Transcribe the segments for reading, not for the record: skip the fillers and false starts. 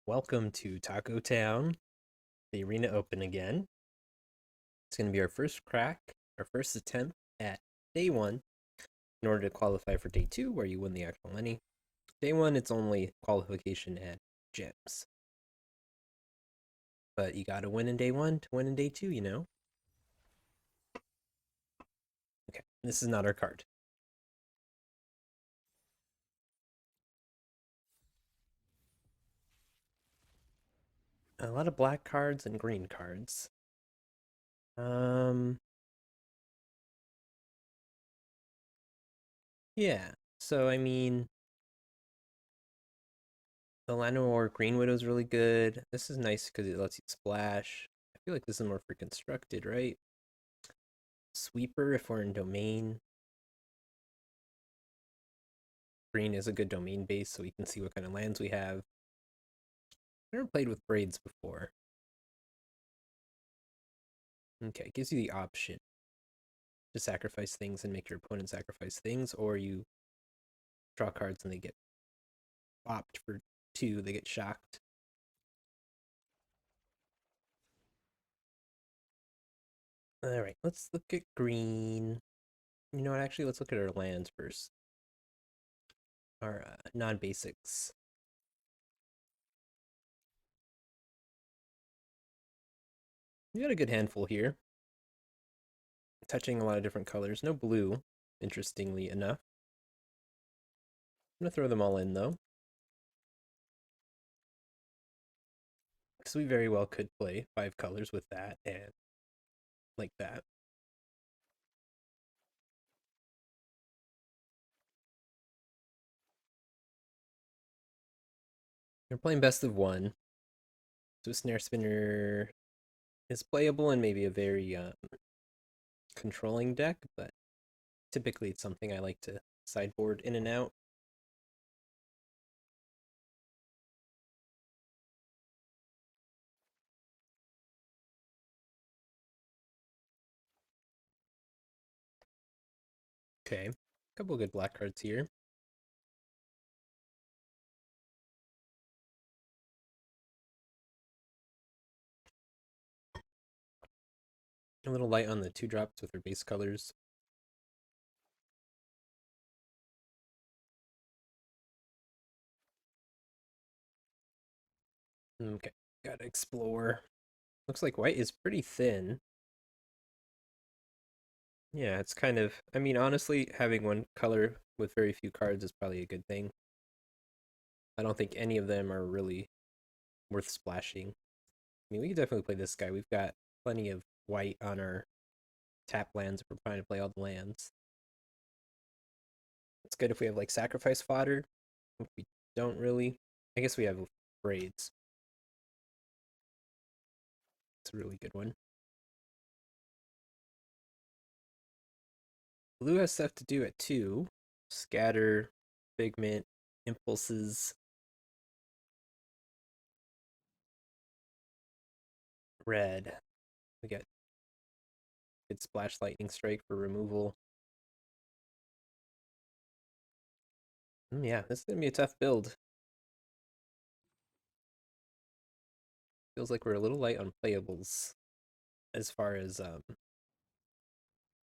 Welcome to Taco Town, the arena open again. It's going to be our first crack, our first attempt at day one in order to qualify for day two, where you win the actual money. Day one, it's only qualification and gems. But you got to win in day one to win in day two, you know? Okay, this is not our card. A lot of black cards and green cards. Um, yeah. So, I mean, the Llanowar Green Widow is really good. This is nice because it lets you splash. I feel like this is more for constructed, right? Sweeper if we're in domain. Green is a good domain base, so we can see what kind of lands we have. I've never played with braids before. Okay, it gives you the option to sacrifice things and make your opponent sacrifice things, or you draw cards and they get popped for two, they get shocked. Alright, let's look at green. You know what, actually, let's look at our lands first. Our non-basics. We got a good handful here. Touching a lot of different colors. No blue, interestingly enough. I'm gonna throw them all in, though. Because we very well could play 5 colors with that and like that. We're playing best of one. So Snare Spinner is playable and maybe a very controlling deck, but typically it's something I like to sideboard in and out. Okay, a couple of good black cards here. A little light on the 2-drops with their base colors. Okay, gotta explore. Looks like white is pretty thin. Yeah, it's kind of, I mean, honestly, having one color with very few cards is probably a good thing. I don't think any of them are really worth splashing. I mean, we could definitely play this guy. We've got plenty of white on our tap lands if we're trying to play all the lands. It's good if we have like sacrifice fodder. If we don't really, I guess we have braids. It's a really good one. Blue has stuff to do at 2. Scatter, Figment, Impulses. Red. We got good Splash Lightning Strike for removal. Yeah, this is going to be a tough build. Feels like we're a little light on playables as far as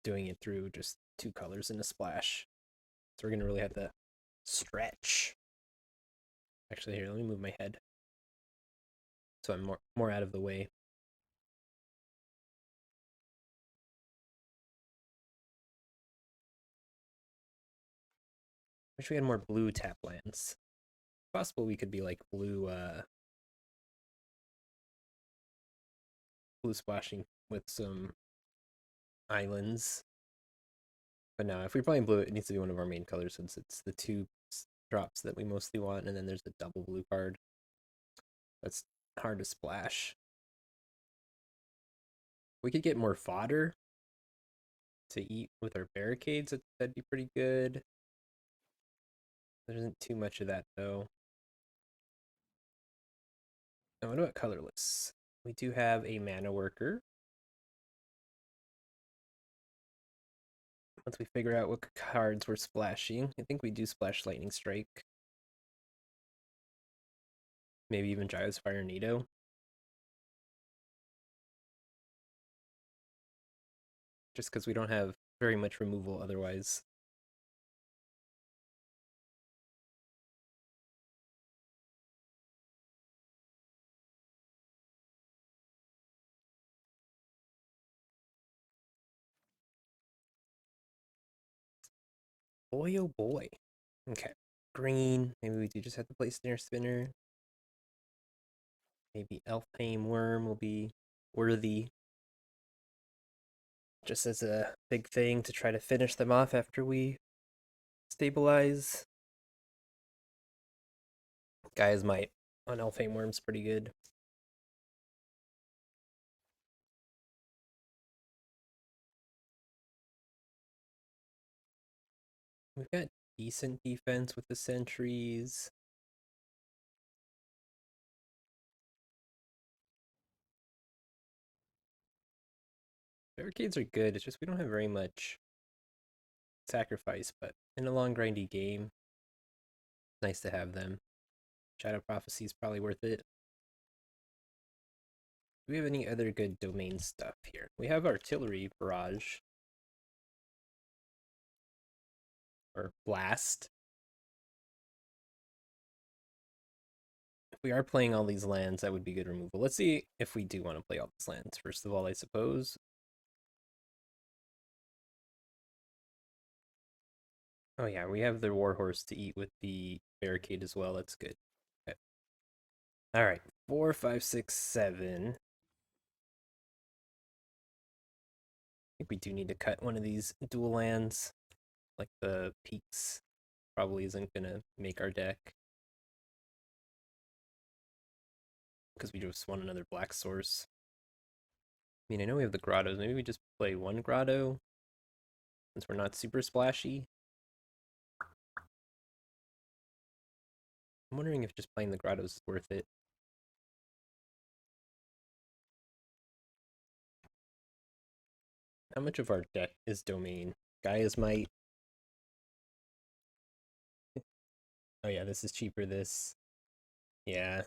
doing it through just 2 colors in a splash. So we're going to really have to stretch. Actually, here, let me move my head so I'm more out of the way. Wish we had more blue tap lands. Possible we could be like blue splashing with some islands. But no, if we're playing blue, it needs to be one of our main colors since it's the 2 drops that we mostly want, and then there's the double blue card. That's hard to splash. We could get more fodder to eat with our barricades. That'd be pretty good. There isn't too much of that though. Now, what about colorless? We do have a mana worker. Once we figure out what cards we're splashing, I think we do splash Lightning Strike. Maybe even Gyro's Fire Nido. Just because we don't have very much removal otherwise. Boy, oh boy. Okay. Green. Maybe we do just have to play Snare Spinner. Maybe Elfhame Worm will be worthy. Just as a big thing to try to finish them off after we stabilize. Guy's Might on Elfhame Worm's pretty good. We've got decent defense with the sentries. Barricades are good, it's just we don't have very much sacrifice, but in a long grindy game, nice to have them. Shadow Prophecy is probably worth it. Do we have any other good domain stuff here? We have Artillery Barrage. Or Blast. If we are playing all these lands, that would be good removal. Let's see if we do want to play all these lands, first of all, I suppose. Oh yeah, we have the Warhorse to eat with the Barricade as well. That's good. Okay. All right, 4, 5, 6, 7. I think we do need to cut one of these dual lands, like the Peaks. Probably isn't gonna make our deck because we just want another black source. I mean, I know we have the grottos. Maybe we just play one grotto since we're not super splashy. I'm wondering if just playing the grottos is worth it. How much of our deck is domain? Gaia's Might. Oh yeah, this is cheaper. This. Yeah.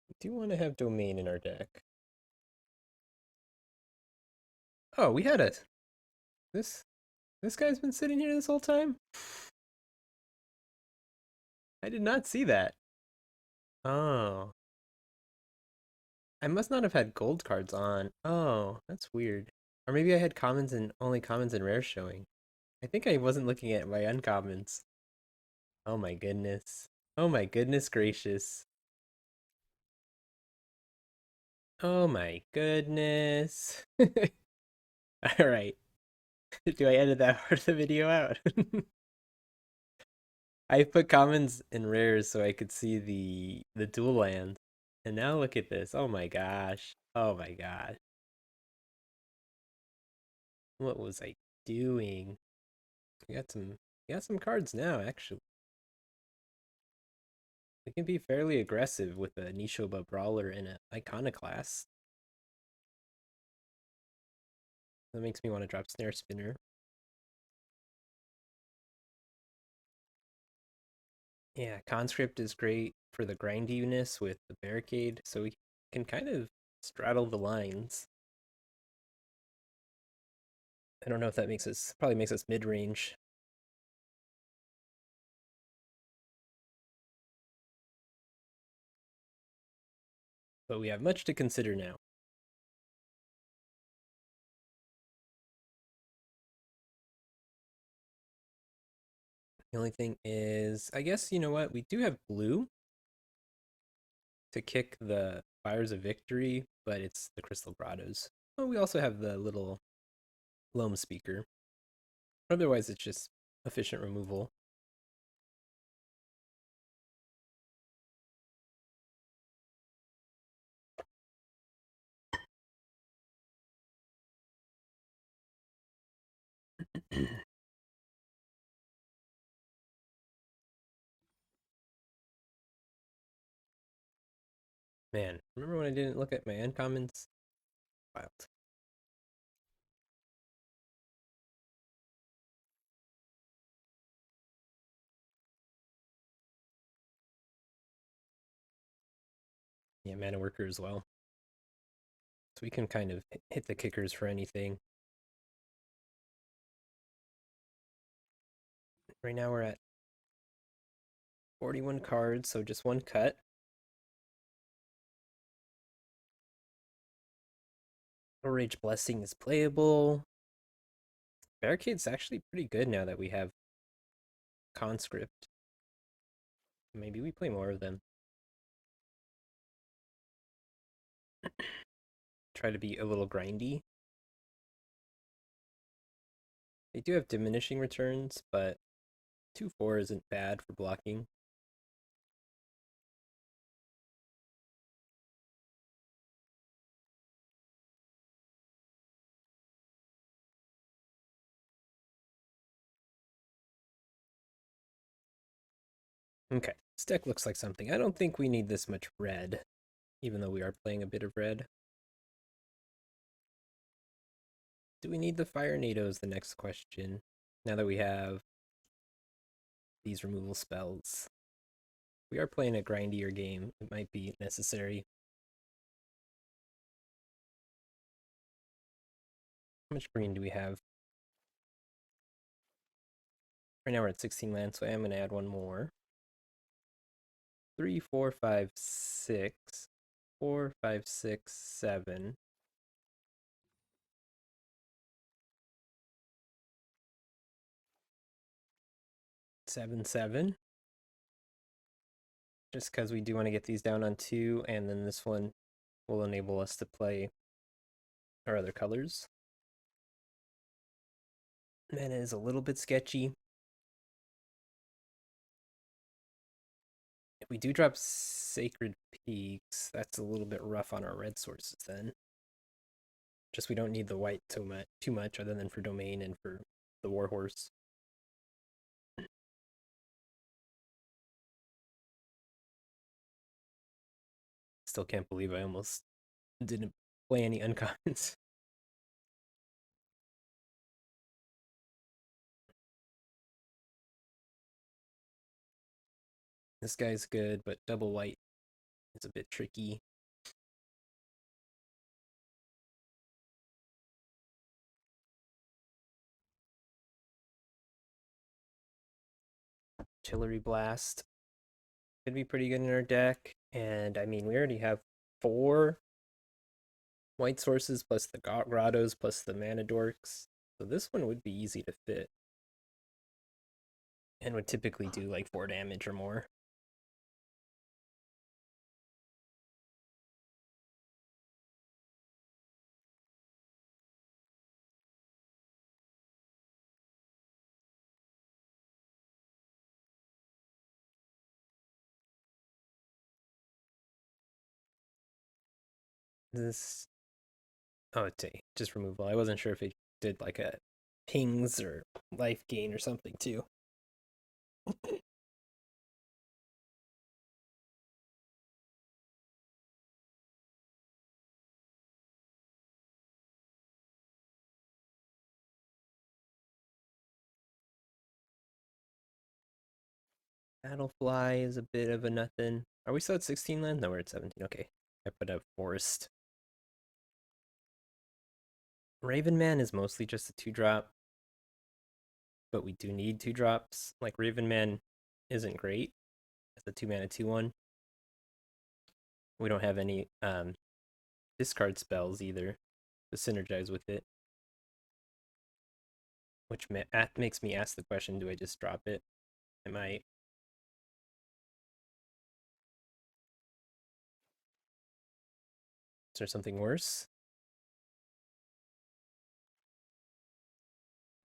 We do want to have domain in our deck. Oh, we had it. This guy's been sitting here this whole time? I did not see that. Oh. I must not have had gold cards on. Oh, that's weird. Or maybe I had commons and only commons and rares showing. I think I wasn't looking at my uncommons. Oh my goodness. Oh my goodness gracious. Oh my goodness. All right. Do I edit that part of the video out? I put commons and rares so I could see the dual land. And now look at this. Oh my gosh. Oh my gosh. What was I doing? We got some cards now, actually. We can be fairly aggressive with a Nishoba Brawler and an Iconoclast. That makes me want to drop Snare Spinner. Yeah, Conscript is great for the grindiness with the Barricade, so we can kind of straddle the lines. I don't know if that makes us, probably makes us mid-range. But we have much to consider now. The only thing is, I guess, you know what? We do have blue to kick the Fires of Victory, but it's the Crystal Grottos. Oh, we also have the little Loam Speaker. Otherwise, it's just efficient removal. Man, remember when I didn't look at my uncommons? Wild. Yeah, mana worker as well. So we can kind of hit the kickers for anything. Right now we're at 41 cards, so just one cut. Rage Blessing is playable. Barricade's actually pretty good now that we have Conscript. Maybe we play more of them. Try to be a little grindy. They do have diminishing returns, but 2/4 isn't bad for blocking. Okay, this deck looks like something. I don't think we need this much red, even though we are playing a bit of red. Do we need the Fire Nados? The next question. Now that we have these removal spells, we are playing a grindier game. It might be necessary. How much green do we have? Right now we're at 16 land, so I am going to add one more. 3, 4, 5, 6. 4, 5, 6, 7. 7, 7. Just because we do want to get these down on 2, and then this one will enable us to play our other colors. Mana is a little bit sketchy. If we do drop Sacred Peaks, that's a little bit rough on our red sources then. Just we don't need the white too much other than for Domain and for the Warhorse. Still can't believe I almost didn't play any uncommons. This guy's good, but double white is a bit tricky. Artillery Blast could be pretty good in our deck. And I mean, we already have 4 white sources plus the grottos plus the mana dorks. So this one would be easy to fit. And would typically do like 4 damage or more. This, oh, it's just removal. I wasn't sure if it did like a pings or life gain or something too. Battlefly is a bit of a nothing. Are we still at 16 land? No, we're at 17. Okay. I put up Forest. Raven Man is mostly just a 2-drop, but we do need 2-drops. Like Raven Man isn't great as a 2-mana 2/1. We don't have any discard spells either to synergize with it, which makes me ask the question: do I just drop it? I might. Is there something worse?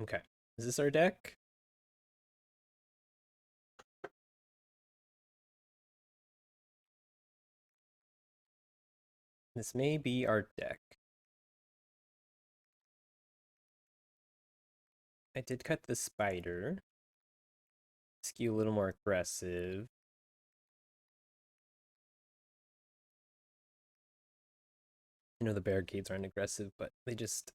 Okay. Is this our deck? This may be our deck. I did cut the spider. Skew a little more aggressive. I know the barricades aren't aggressive, but they just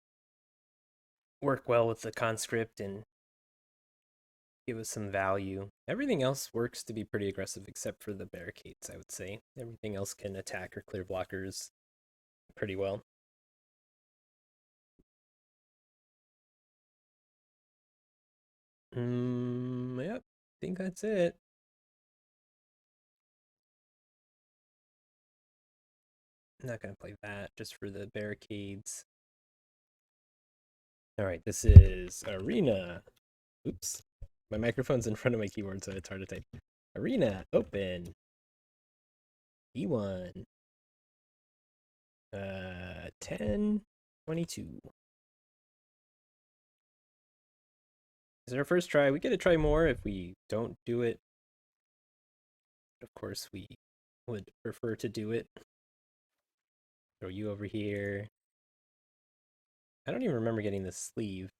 work well with the conscript and give us some value. Everything else works to be pretty aggressive except for the barricades, I would say. Everything else can attack or clear blockers pretty well. Yep, I think that's it. I'm not gonna play that just for the barricades. All right, this is Arena. Oops, my microphone's in front of my keyboard, so it's hard to type. Arena, open. E1. 10, 22. This is our first try. We get to try more if we don't do it. Of course, we would prefer to do it. Throw you over here. I don't even remember getting this sleeve.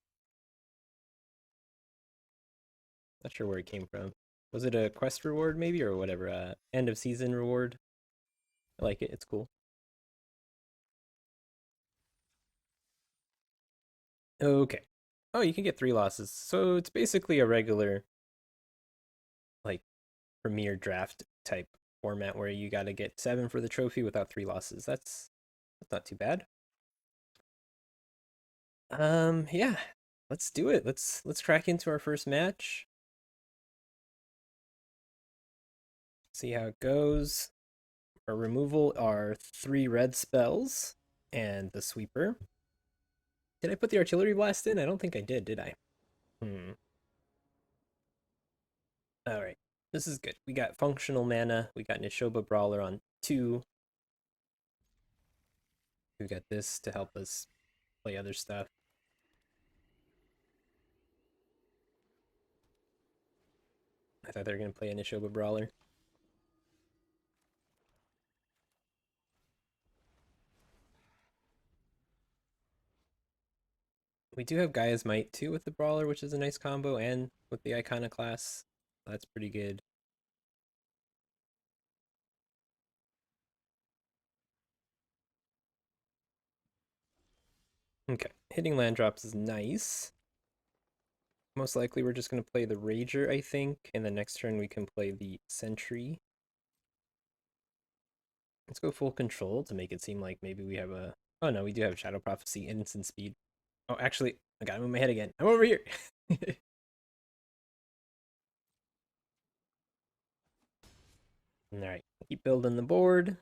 Not sure where it came from. Was it a quest reward maybe or whatever? End of season reward. I like it. It's cool. Okay. Oh, you can get 3 losses. So it's basically a regular, like, premier draft type format where you got to get 7 for the trophy without 3 losses. That's not too bad. Yeah. Let's do it. Let's crack into our first match. See how it goes. Our removal are 3 red spells and the sweeper. Did I put the artillery blast in? I don't think I did I? Hmm. All right. This is good. We got functional mana. We got Nishoba Brawler on 2. We got this to help us play other stuff. I thought they were going to play a Nishoba Brawler. We do have Gaia's Might too with the Brawler, which is a nice combo, and with the Iconoclast. That's pretty good. Okay, hitting land drops is nice. Most likely we're just going to play the Rager, I think, and the next turn we can play the Sentry. Let's go full control to make it seem like maybe we have a... Oh no, we do have Shadow Prophecy, instant speed. Oh, actually, I gotta move my head again. I'm over here! Alright, keep building the board.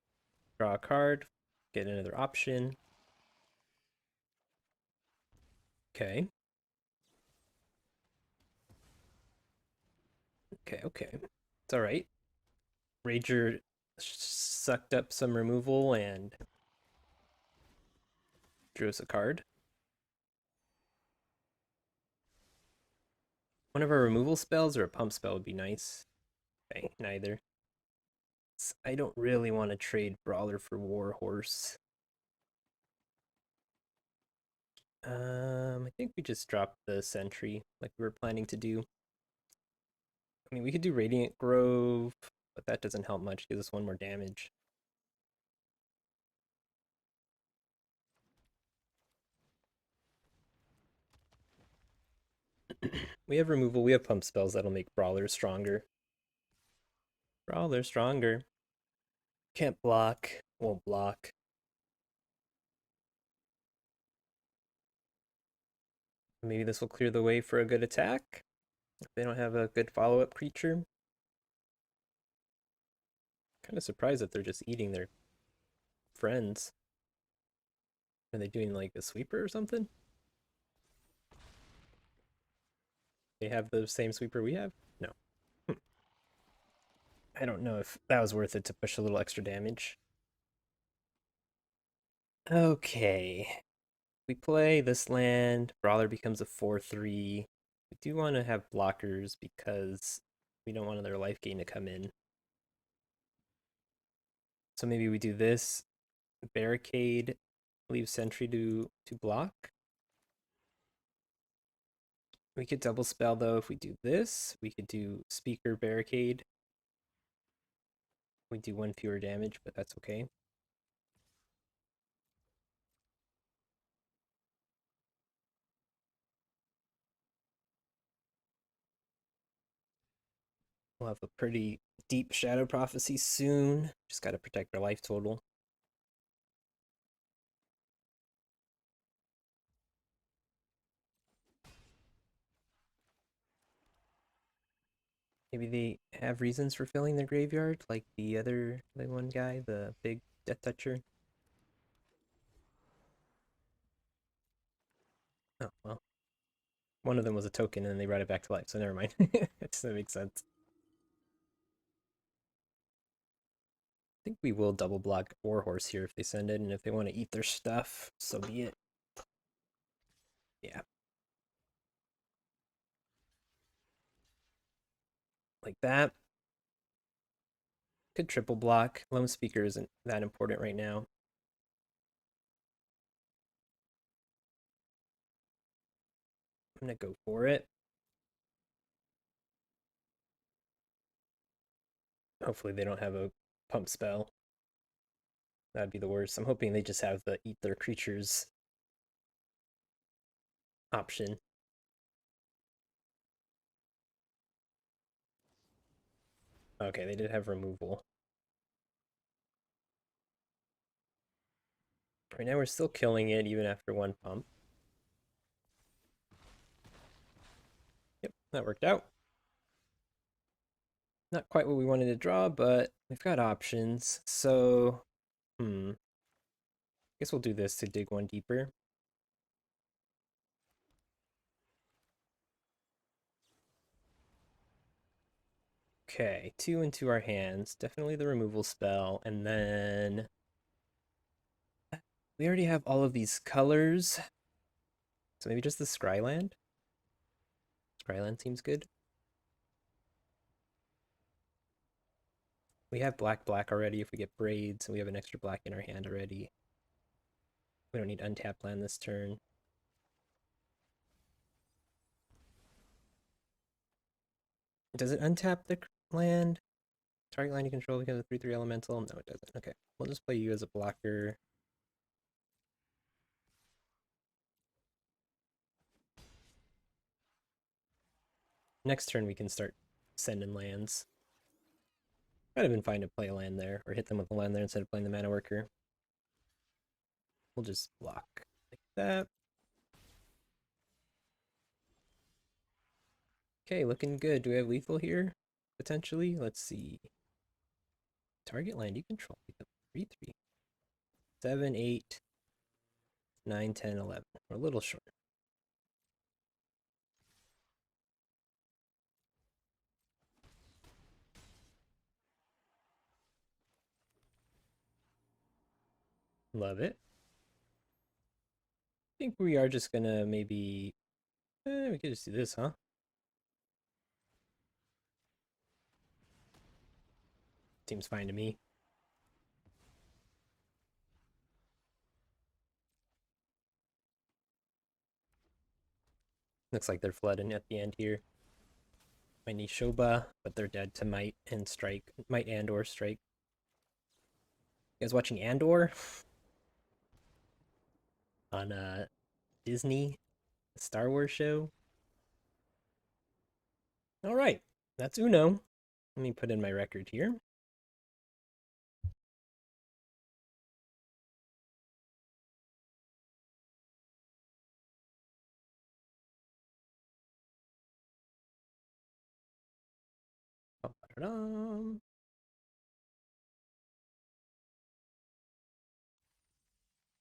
Draw a card. Get another option. Okay. Okay. It's alright. Rager sucked up some removal and drew us a card. One of our removal spells or a pump spell would be nice. Okay, neither. I don't really want to trade Brawler for Warhorse. I think we just dropped the Sentry like we were planning to do. I mean, we could do Radiant Grove, but that doesn't help much. Gives us 1 more damage. We have removal. We have pump spells that'll make Brawler stronger. Brawler stronger. Can't block. Won't block. Maybe this will clear the way for a good attack. If they don't have a good follow-up creature. Kind of surprised that they're just eating their friends. Are they doing like a sweeper or something? They have the same sweeper we have? No. I don't know if that was worth it to push a little extra damage. Okay. We play this land. Brawler becomes a 4/3. We do want to have blockers because we don't want another life gain to come in. So maybe we do this. Barricade. Leave sentry to block. We could double spell though if we do this. We could do speaker barricade. We do 1 fewer damage, but that's okay. We'll have a pretty deep Shadow Prophecy soon. Just gotta protect our life total. Maybe they have reasons for filling their graveyard, like the one guy, the big Death Toucher. Oh, well. One of them was a token and they brought it back to life, so never mind. It doesn't make sense. I think we will double block Warhorse here if they send it, and if they want to eat their stuff, so be it. Yeah. Like that. Could triple block. Lone Speaker isn't that important right now. I'm gonna go for it. Hopefully they don't have a pump spell. That'd be the worst. I'm hoping they just have the eat their creatures option. Okay, they did have removal. Right now we're still killing it even after one pump. Yep, that worked out. Not quite what we wanted to draw, but we've got options. So, I guess we'll do this to dig one deeper. Okay, two into our hands. Definitely the removal spell. And then we already have all of these colors. So maybe just the Scryland? Scryland seems good. We have black already if we get braids, and we have an extra black in our hand already. We don't need untap land this turn. Does it untap the land? Target land you control because of 3/3 elemental? No, it doesn't. Okay, we'll just play you as a blocker. Next turn we can start sending lands. Might have been fine to play a land there, or hit them with a land there instead of playing the mana worker. We'll just block like that. Okay, looking good. Do we have lethal here? Potentially? Let's see. Target land you control. 3/3. 7, 8, 9, 10, 11. We're a little short. Love it. I think we are just gonna maybe... we could just do this, huh? Seems fine to me. Looks like they're flooding at the end here. My Nishoba, but they're dead to Might and Strike. Might and or Strike. You guys watching Andor? On Disney Star Wars show? Alright, that's Uno. Let me put in my record here.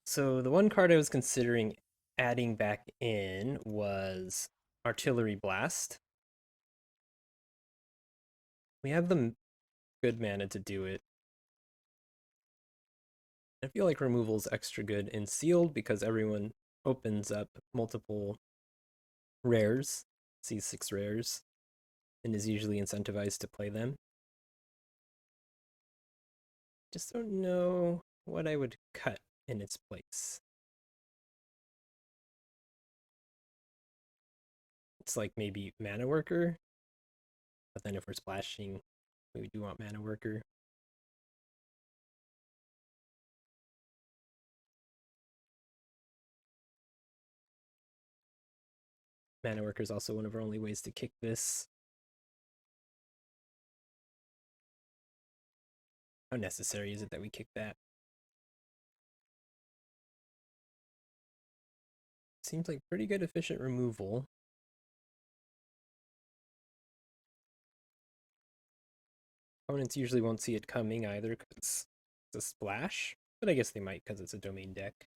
So the one card I was considering adding back in was Artillery Blast. We have the good mana to do it. I feel like removal's extra good in sealed because everyone opens up multiple rares, sees 6 rares, and is usually incentivized to play them. Just don't know what I would cut in its place. It's like maybe Mana Worker, but then if we're splashing, we do want Mana Worker. Mana Worker is also one of our only ways to kick this. How necessary is it that we kick that? Seems like pretty good efficient removal. Opponents usually won't see it coming either because it's a splash, but I guess they might because it's a domain deck.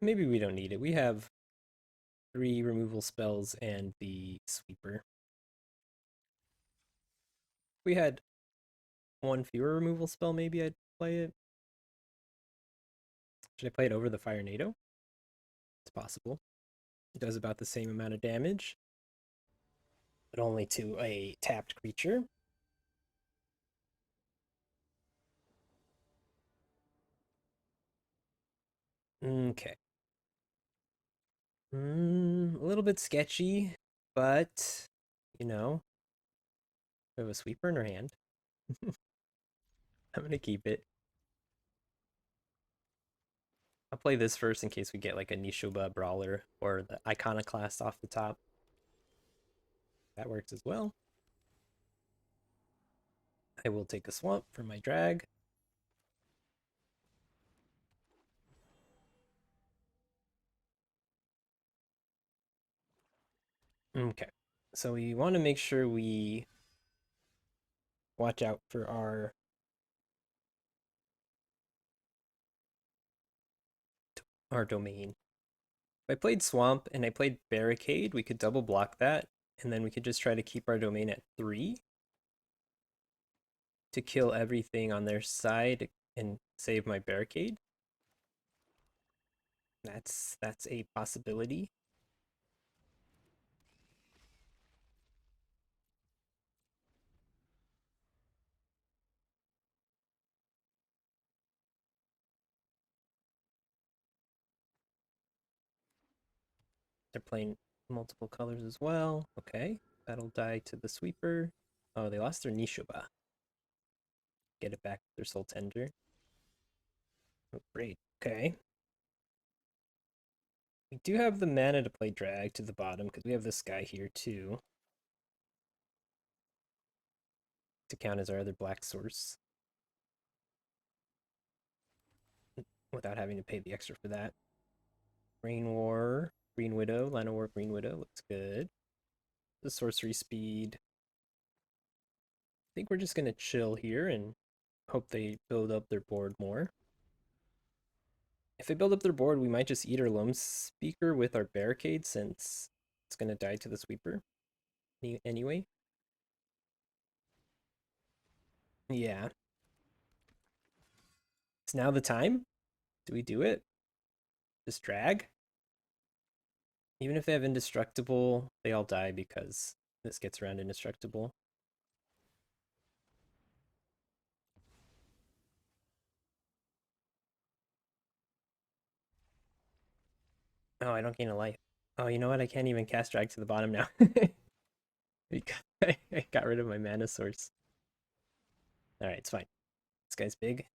Maybe we don't need it. We have 3 removal spells and the sweeper. If we had 1 fewer removal spell, maybe I'd play it. Should I play it over the Fire NATO? It's possible. It does about the same amount of damage, but only to a tapped creature. Okay. A little bit sketchy, but you know, we have a sweeper in our hand. I'm gonna keep it. I'll play this first in case we get like a Nishuba Brawler or the Iconoclast off the top. That works as well. I will take a swamp for my drag. Okay. So we want to make sure we watch out for our domain. If I played Swamp and I played Barricade, we could double block that, and then we could just try to keep our domain at 3 to kill everything on their side and save my Barricade. That's a possibility. They're playing multiple colors as well. Okay, that'll die to the sweeper. Oh, they lost their Nishuba. Get it back with their Soul Tender. Oh, great. Okay. We do have the mana to play drag to the bottom because we have this guy here too to count as our other black source without having to pay the extra for that. Rain War, Green Widow, Lana War, Green Widow looks good. The sorcery speed. I think we're just gonna chill here and hope they build up their board more. If they build up their board, we might just eat our Loam Speaker with our Barricade since it's gonna die to the sweeper anyway. Yeah. It's now the time? Do we do it? Just drag? Even if they have indestructible, they all die because this gets around indestructible. Oh, I don't gain a life. Oh, you know what? I can't even cast drag to the bottom now. I got rid of my mana source. Alright, it's fine. This guy's big.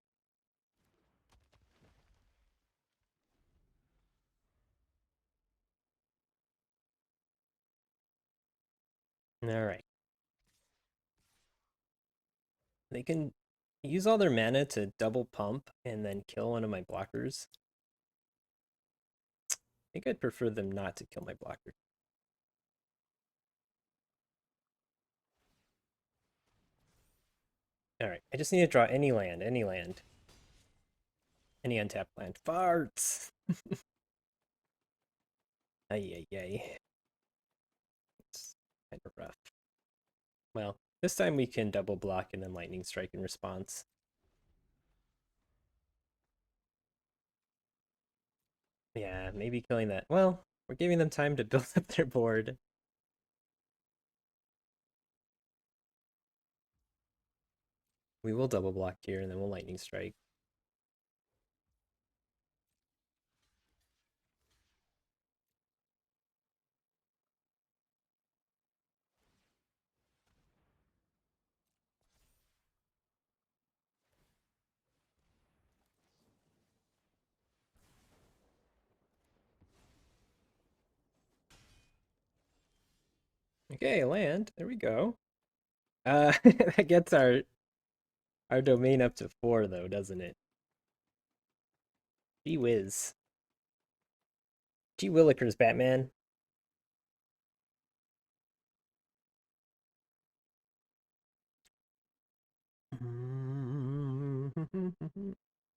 Alright. They can use all their mana to double pump and then kill one of my blockers. I think I'd prefer them not to kill my blocker. Alright, I just need to draw any land, any land. Any untapped land. Farts! Ay, ay, ay. It's kind of rough. Well, this time we can double block and then lightning strike in response. Yeah, maybe killing that. Well, we're giving them time to build up their board. We will double block here and then we'll lightning strike. Okay, land. There we go. That gets our domain up to 4 though, doesn't it? Gee whiz. Gee willikers, Batman.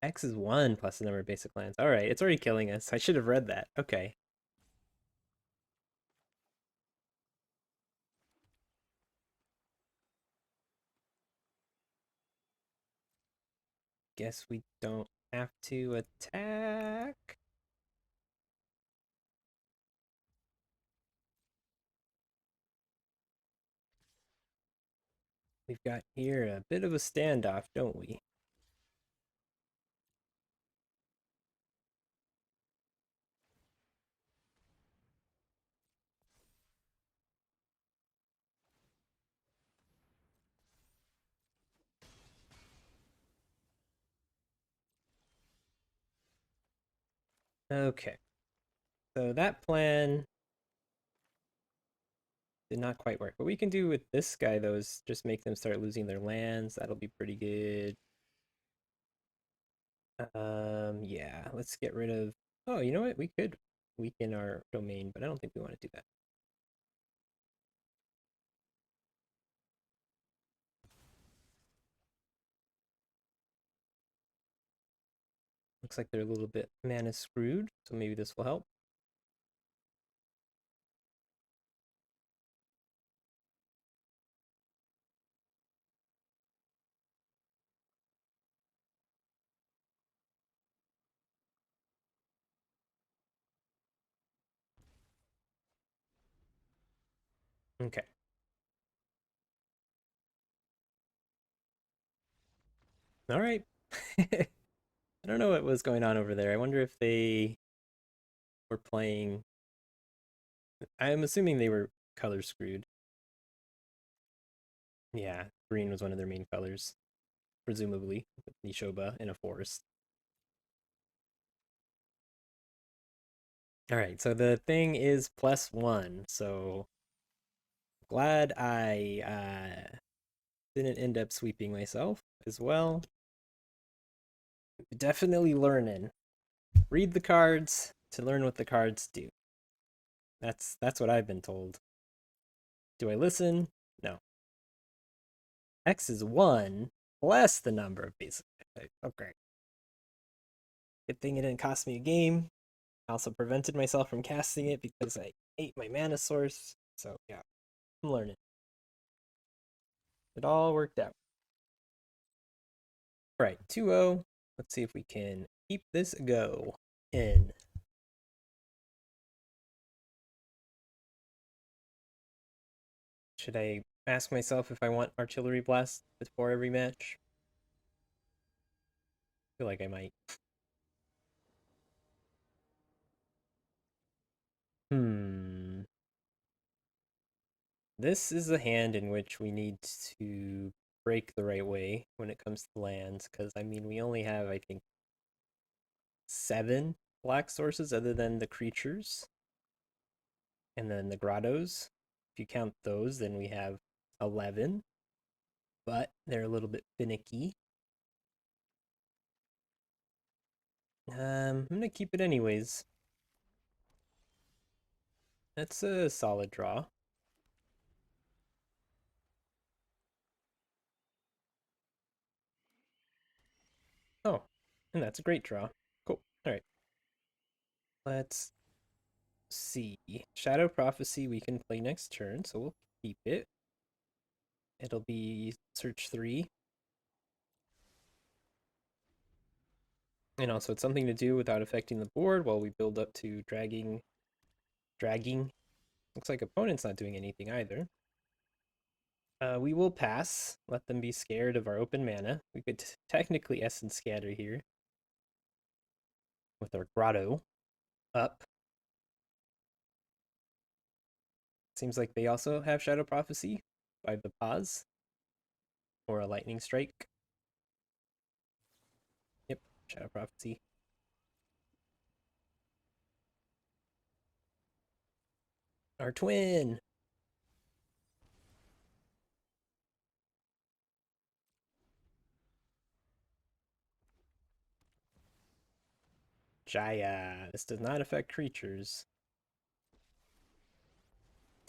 X is 1 plus the number of basic lands. All right, it's already killing us. I should have read that. Okay. Guess we don't have to attack. We've got here a bit of a standoff, don't we? Okay. So that plan did not quite work. What we can do with this guy, though, is just make them start losing their lands. That'll be pretty good. Yeah, let's get rid of... Oh, you know what? We could weaken our domain, but I don't think we want to do that. Looks like they're a little bit mana screwed, so maybe this will help. Okay. All right. I don't know what was going on over there. I wonder if they were playing... I'm assuming they were color screwed. Yeah, green was one of their main colors, presumably, with Nishoba in a forest. All right, so the thing is +1, so glad I didn't end up sweeping myself as well. Definitely learning. Read the cards to learn what the cards do. That's what I've been told. Do I listen? No. X is 1 less the number of basic. Okay. Good thing it didn't cost me a game. I also prevented myself from casting it because I ate my mana source. So yeah, I'm learning. It all worked out. All right, 2-0. Let's see if we can keep this go in. Should I ask myself if I want artillery blast before every match? I feel like I might. Hmm. This is a hand in which we need to break the right way when it comes to lands, because I mean we only have, I think, 7 black sources other than the creatures and then the grottos. If you count those, then we have 11, but they're a little bit finicky. I'm gonna keep it anyways. That's a solid draw. Oh, and that's a great draw. Cool. All right. Let's see. Shadow Prophecy we can play next turn, so we'll keep it. It'll be search 3. And also it's something to do without affecting the board while we build up to dragging. Looks like opponent's not doing anything either. We will pass. Let them be scared of our open mana. We could technically Essence Scatter here with our Grotto up. Seems like they also have Shadow Prophecy by the pause or a Lightning Strike. Yep, Shadow Prophecy. Our twin. Jaya. This does not affect creatures.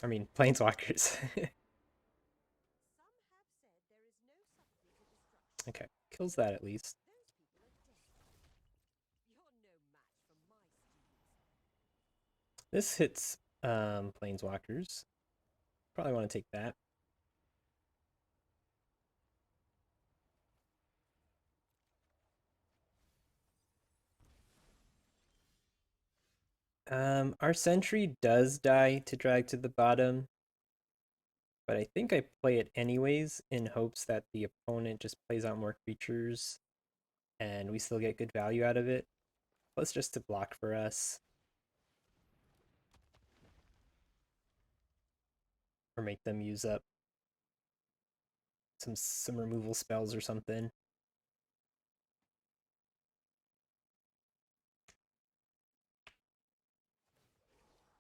I mean, planeswalkers. Okay, kills that at least. This hits planeswalkers. Probably want to take that. Our sentry does die to drag to the bottom, but I think I play it anyways in hopes that the opponent just plays out more creatures and we still get good value out of it. Plus just to block for us. Or make them use up some removal spells or something.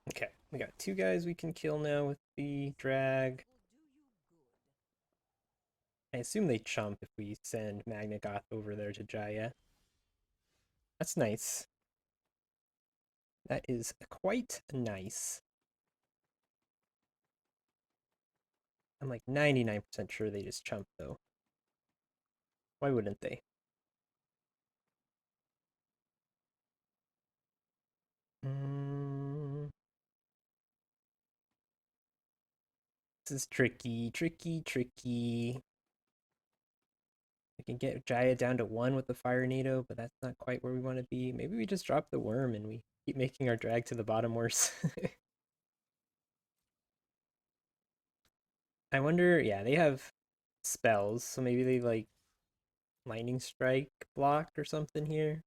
Okay, we got two guys we can kill now with the drag. I assume they chump if we send Magnagoth over there to Jaya. That's nice. That is quite nice. I'm like 99% sure they just chump though. Why wouldn't they? Mm, this is tricky, tricky, tricky. We can get Jaya down to 1 with the Fire Nado, but that's not quite where we want to be. Maybe we just drop the worm and we keep making our drag to the bottom worse. I wonder, yeah, they have spells, so maybe they like Lightning Strike block or something here.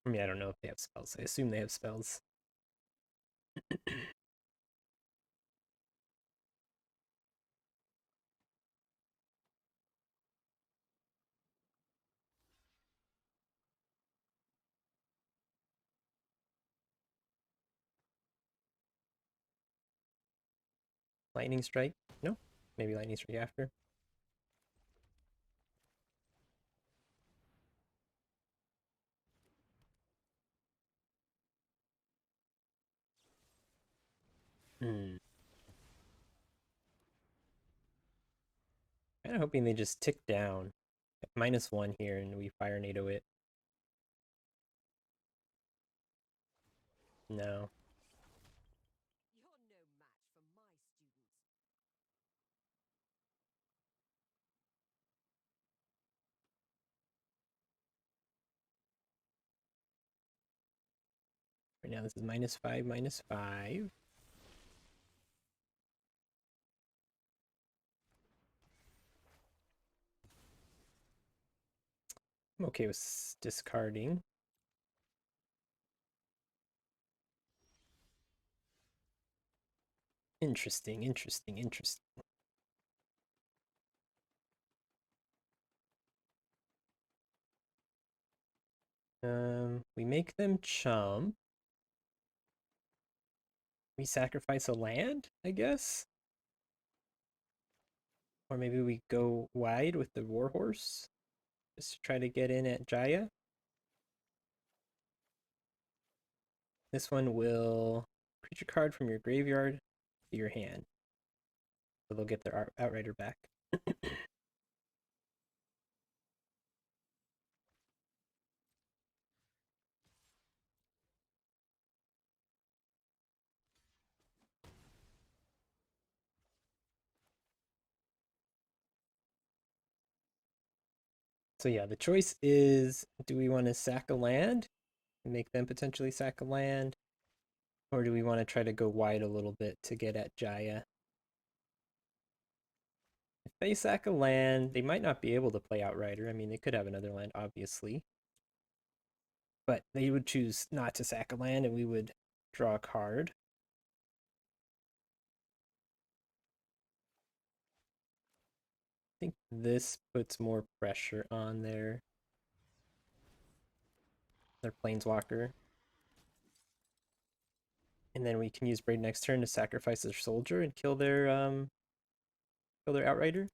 I mean, I don't know if they have spells. I assume they have spells. Lightning Strike? No? Maybe Lightning Strike after. Hmm. Kind of hoping they just tick down. -1 here and we Fire Nado it. No. Right now this is -5, -5. I'm okay with discarding. Interesting, interesting, interesting. We make them chump. We sacrifice a land, I guess? Or maybe we go wide with the Warhorse. Just to try to get in at Jaya. This one will creature card from your graveyard to your hand. So they'll get their Outrider back. So yeah, the choice is, do we want to sack a land and make them potentially sack a land? Or do we want to try to go wide a little bit to get at Jaya? If they sack a land, they might not be able to play Outrider. I mean, they could have another land, obviously. But they would choose not to sack a land and we would draw a card. I think this puts more pressure on their planeswalker. And then we can use Braid next turn to sacrifice their soldier and kill their outrider.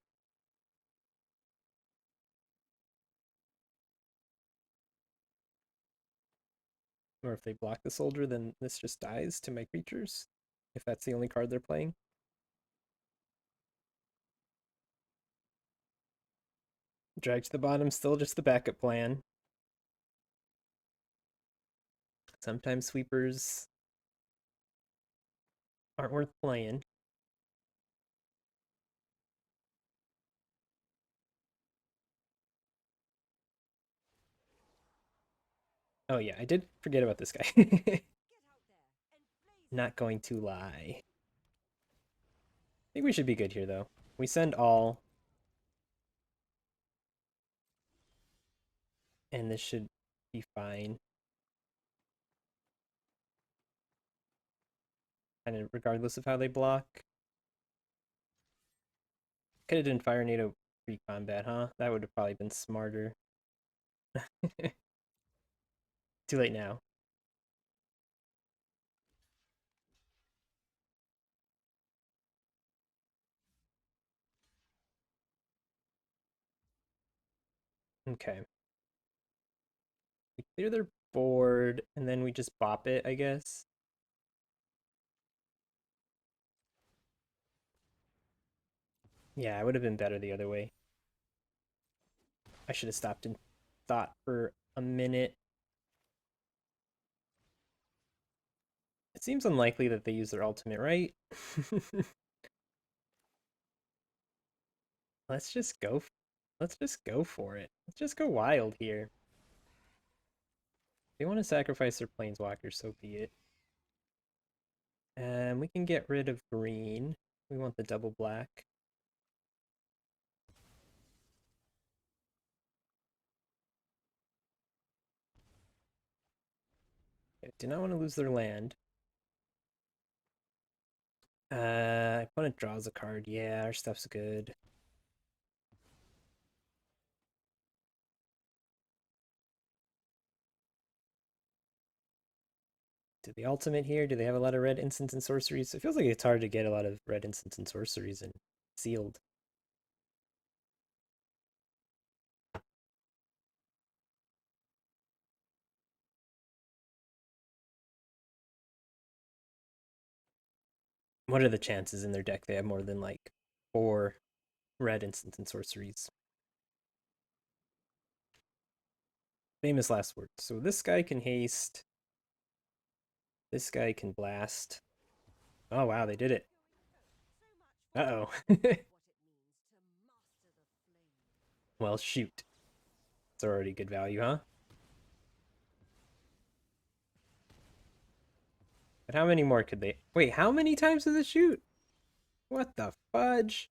Or if they block the soldier, then this just dies to my creatures. If that's the only card they're playing. Drag to the bottom, still just the backup plan. Sometimes sweepers aren't worth playing. Oh yeah, I did forget about this guy. Not going to lie. I think we should be good here though. We send all. And this should be fine. Kind of regardless of how they block. Could have done Fire NATO pre-combat, huh? That would have probably been smarter. Too late now. Okay. We clear their board, and then we just bop it, I guess. Yeah, it would have been better the other way. I should have stopped and thought for a minute. It seems unlikely that they use their ultimate, right? Let's just go. Let's just go for it. Let's just go wild here. If they want to sacrifice their planeswalkers, so be it. And we can get rid of green. We want the double black. Okay, do not want to lose their land. Opponent draws a card. Yeah, our stuff's good. Do the ultimate here? Do they have a lot of red instants and sorceries? It feels like it's hard to get a lot of red instants and sorceries and sealed. What are the chances in their deck they have more than like 4 red instants and sorceries? Famous last words. So this guy can haste. This guy can blast. Oh wow, they did it. Uh-oh. Well, shoot. It's already good value, huh? But how many more could they... Wait, how many times does it shoot? What the fudge?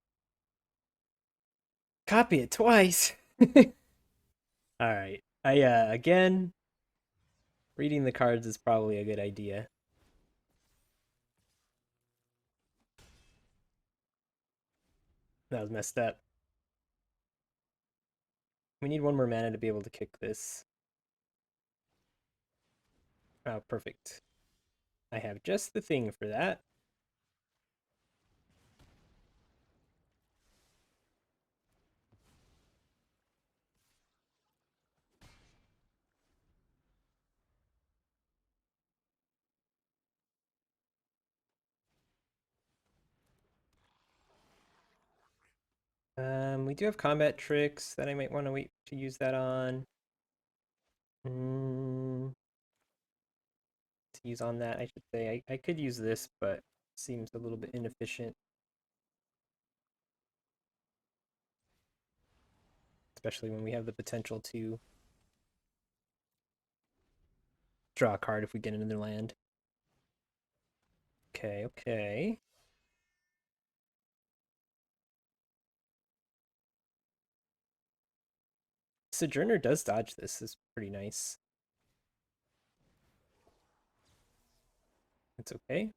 Copy it twice. Alright. Again, reading the cards is probably a good idea. That was messed up. We need one more mana to be able to kick this. Oh, perfect. I have just the thing for that. We do have combat tricks that I might want to wait to use that on. To use on that, I should say. I could use this, but seems a little bit inefficient. Especially when we have the potential to draw a card if we get another land. Okay, okay. Sojourner does dodge this. This is pretty nice. It's okay.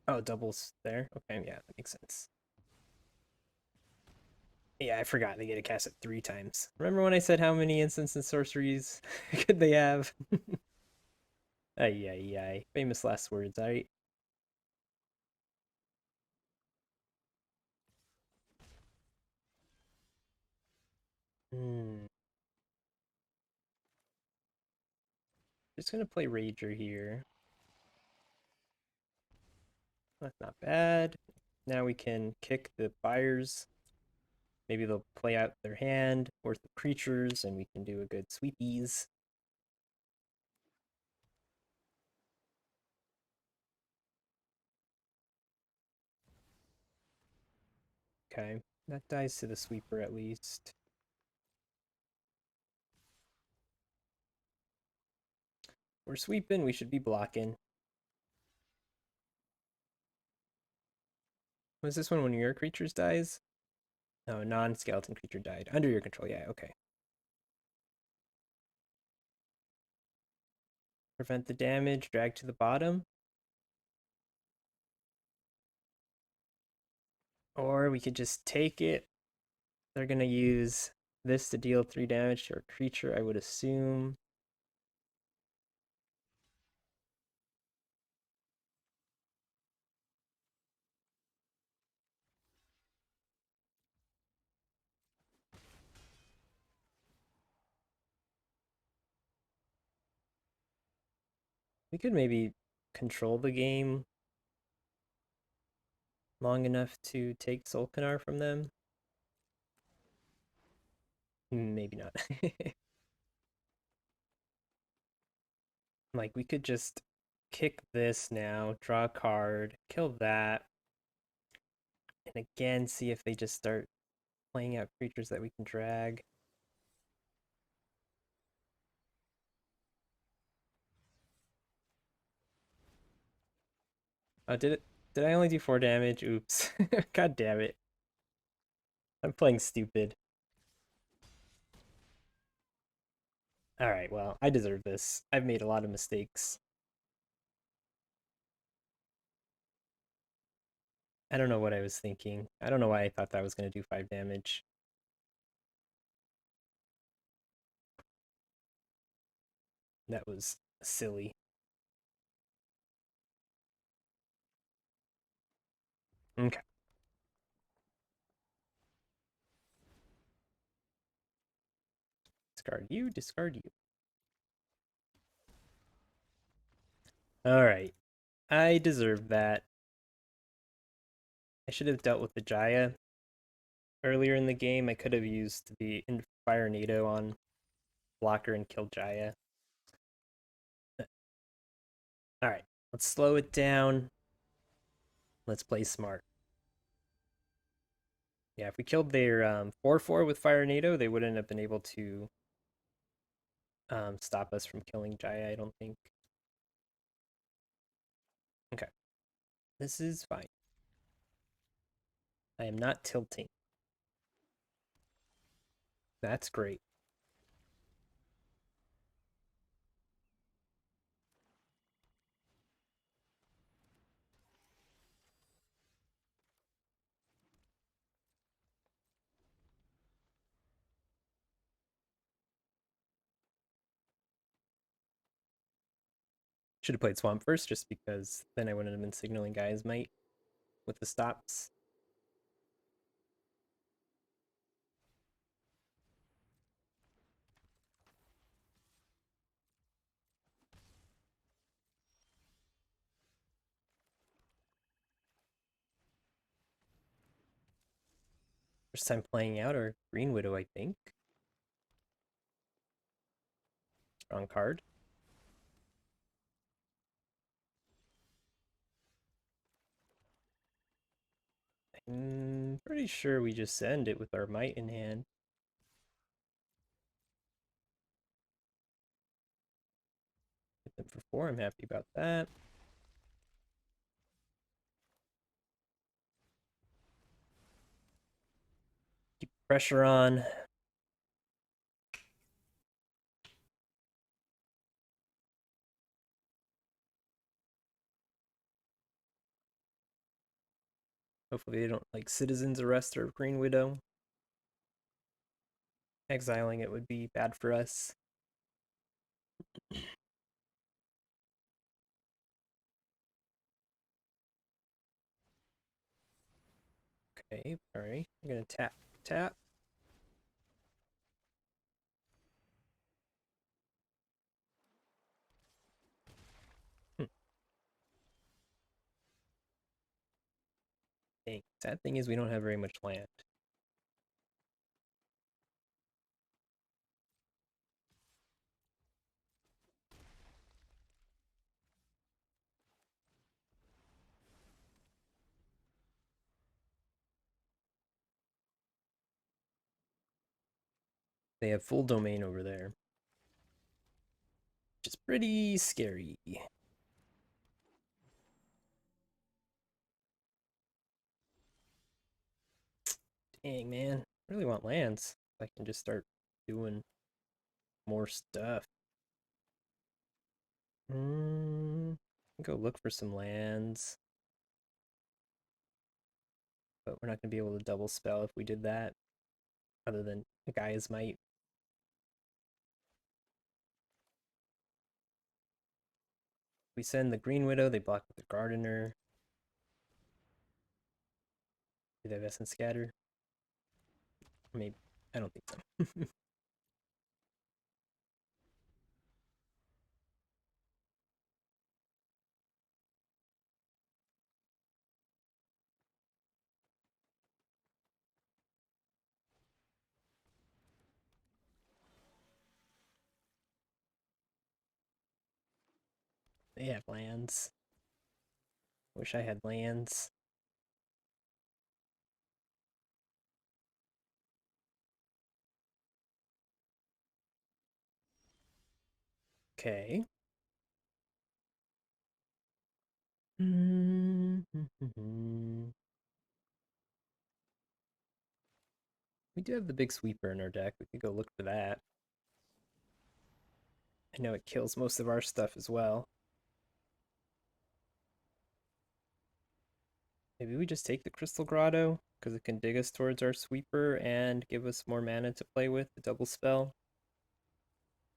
Oh, doubles there. Okay, yeah, that makes sense. Yeah, I forgot they get to cast it 3 times. Remember when I said how many instants and sorceries could they have? Ay, ay, ay. Famous last words, alright? Hmm. just gonna play Rager here. That's not bad. Now we can kick the fires. Maybe they'll play out their hand worth of creatures, and we can do a good sweepies. Okay, that dies to the sweeper at least. We're sweeping, we should be blocking. Was this one of your creatures dies? No, non-skeleton creature died. Under your control, yeah, okay. Prevent the damage, drag to the bottom. Or we could just take it. They're gonna use this to deal 3 damage to our creature, I would assume. We could maybe control the game long enough to take Solkanar from them. Maybe not. Like, we could just kick this now, draw a card, kill that, and again see if they just start playing out creatures that we can drag. Oh, did it? Did I only do 4 damage? Oops. God damn it. I'm playing stupid. Alright, well, I deserve this. I've made a lot of mistakes. I don't know what I was thinking. I don't know why I thought that was going to do 5 damage. That was silly. Okay. Discard you, discard you. Alright. I deserve that. I should have dealt with the Jaya earlier in the game. I could have used the Fire NATO on blocker and killed Jaya. Alright, let's slow it down. Let's play smart. Yeah, if we killed their 4/4 with Fire NATO, they wouldn't have been able to stop us from killing Jaya, I don't think. Okay, this is fine. I am not tilting. That's great. Should have played Swamp first, just because then I wouldn't have been signaling Gaia's Might with the stops. First time playing out our Green Widow, I think. Strong card. I'm pretty sure we just send it with our Might in hand. Hit them for 4, I'm happy about that. Keep pressure on. Hopefully they don't like citizens arrest our Green Widow. Exiling it would be bad for us. Okay, alright. I'm gonna tap, tap. Sad thing is we don't have very much land. They have full domain over there, which is pretty scary. Dang, man. I really want lands. I can just start doing more stuff. Go look for some lands. But we're not going to be able to double spell if we did that, other than a Gaia's Might. We send the Green Widow, they block with the Gardener. Do they have Essence Scatter? Maybe. I don't think so. They have lands. Wish I had lands. Okay. We do have the big sweeper in our deck. We could go look for that. I know it kills most of our stuff as well. Maybe we just take the Crystal Grotto, because it can dig us towards our sweeper and give us more mana to play with, the double spell.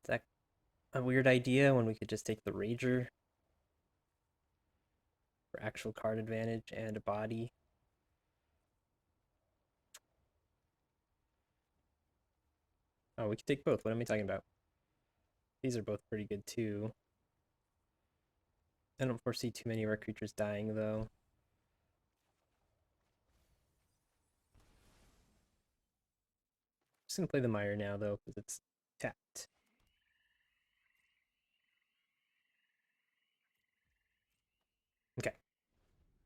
Is that a weird idea when we could just take the Rager for actual card advantage and a body? Oh, we could take both. What am I talking about? These are both pretty good too. I don't foresee too many of our creatures dying though. Just gonna play the Mire now though, because it's tapped. Okay.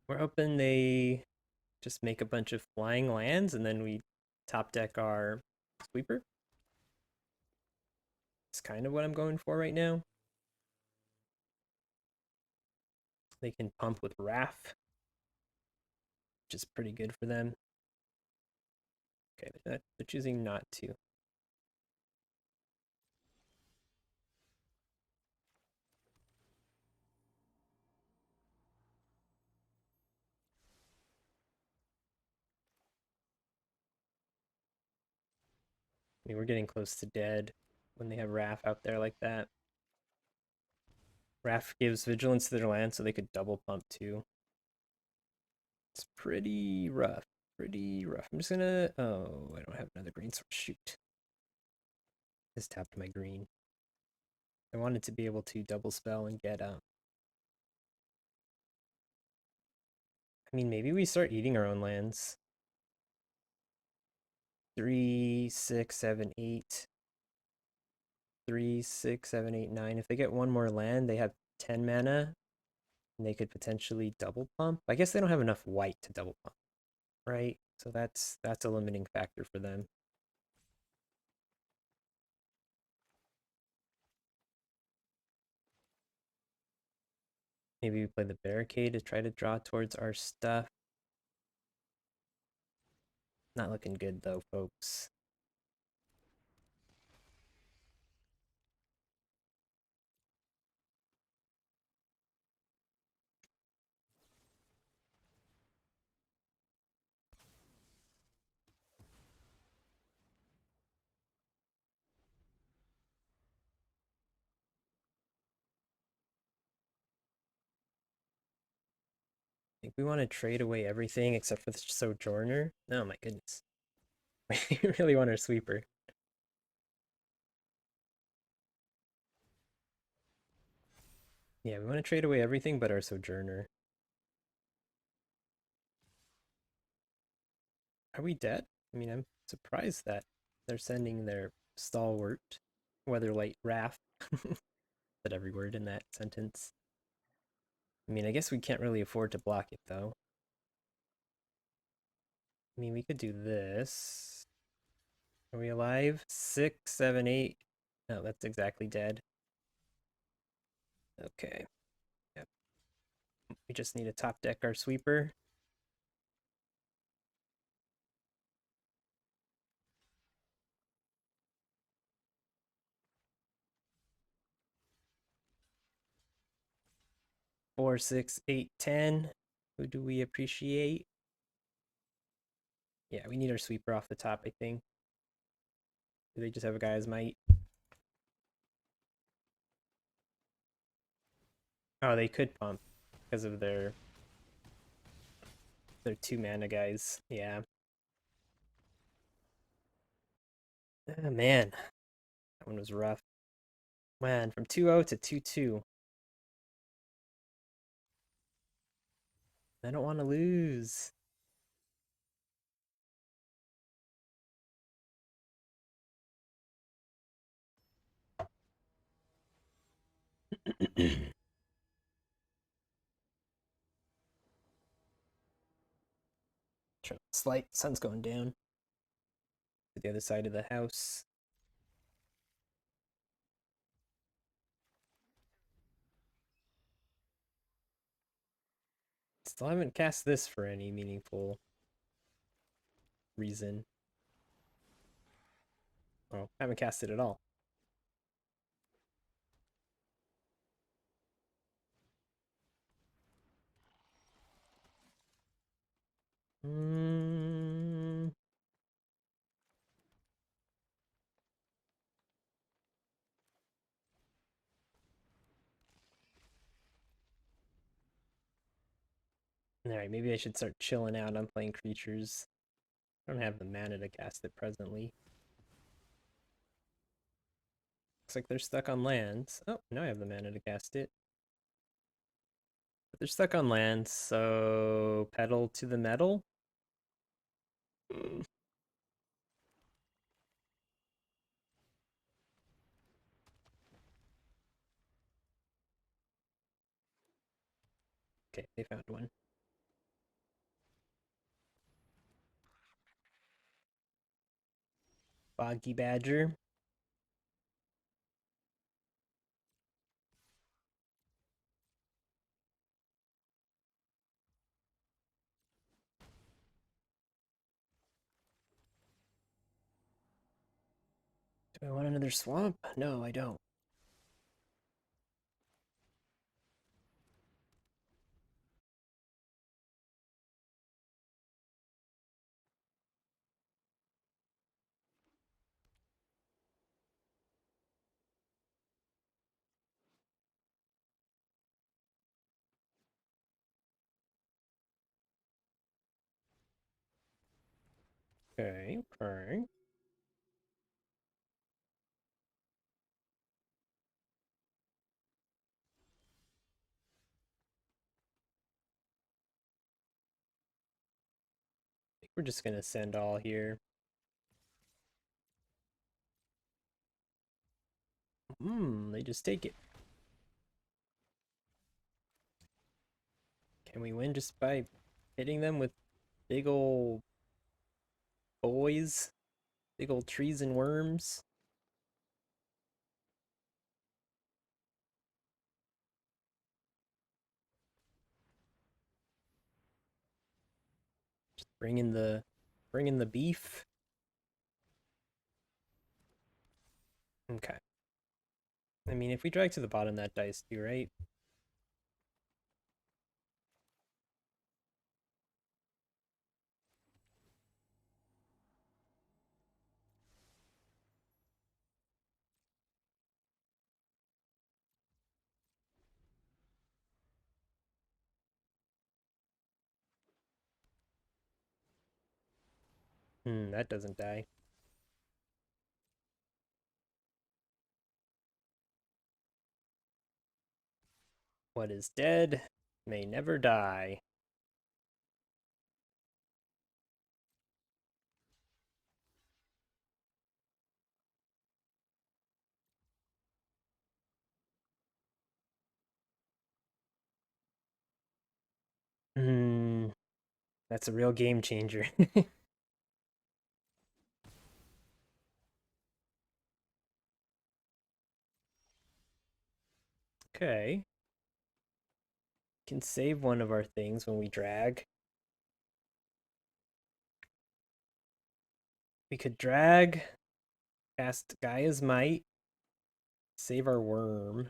We're hoping they just make a bunch of flying lands and then we top deck our sweeper. It's kind of what I'm going for right now. They can pump with Wrath, which is pretty good for them. Okay, they're choosing not to. I mean, we're getting close to dead when they have Wrath out there like that. Wrath gives vigilance to their land so they could double pump too. It's pretty rough. Pretty rough. I'm just gonna. Oh, I don't have another green source. Shoot. Just tapped my green. I wanted to be able to double spell and get I mean, maybe we start eating our own lands. 3, 6, 7, 8. 3, 6, 7, 8, 9. If they get one more land, they have 10 mana, and they could potentially double pump. I guess they don't have enough white to double pump, right? So that's a limiting factor for them. Maybe we play the barricade to try to draw towards our stuff. Not looking good though, folks. I think we want to trade away everything except for the Sojourner. Oh my goodness. We really want our sweeper. Yeah, we want to trade away everything but our Sojourner. Are we dead? I mean, I'm surprised that they're sending their stalwart, Weatherlight Wrath. Said every word in that sentence. I mean, I guess we can't really afford to block it, though. I mean, we could do this. Are we alive? 6, 7, 8. No, that's exactly dead. Okay. Yep. We just need to top deck our sweeper. Four, 6, 8, 10. Who do we appreciate? Yeah, we need our sweeper off the top, I think. Do they just have a guy's might? Oh, they could pump because of their 2 mana guys. Yeah. Oh, man, that one was rough. Man, from 2-0 to 2-2. I don't want to lose. Slight sun's going down to the other side of the house. Still haven't cast this for any meaningful reason. Oh, haven't cast it at all. Mm. Alright, maybe I should start chilling out on playing creatures. I don't have the mana to cast it presently. Looks like they're stuck on lands. Oh, now I have the mana to cast it. But they're stuck on lands, so pedal to the metal. Mm. Okay, they found one. Boggy Badger. Do I want another swamp? No, I don't. Okay, okay. I think we're just gonna send all here. They just take it. Can we win just by hitting them with big old boys? Big old trees and worms? Just bring in the beef. Okay. I mean, if we drag to the bottom, that dies too, right? That doesn't die. What is dead may never die. Hmm, that's a real game changer. Okay. Can save one of our things when we drag. We could drag, cast Gaia's Might, save our worm.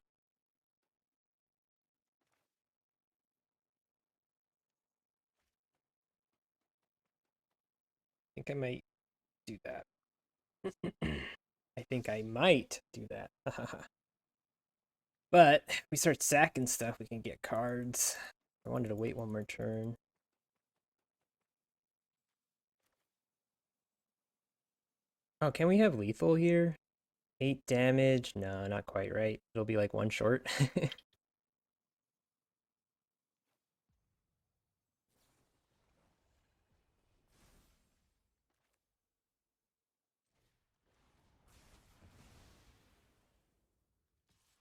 I think I might do that. I think I might do that. But if we start sacking stuff, we can get cards. I wanted to wait one more turn. Oh, can we have lethal here? 8 damage? No, not quite right. It'll be like one short.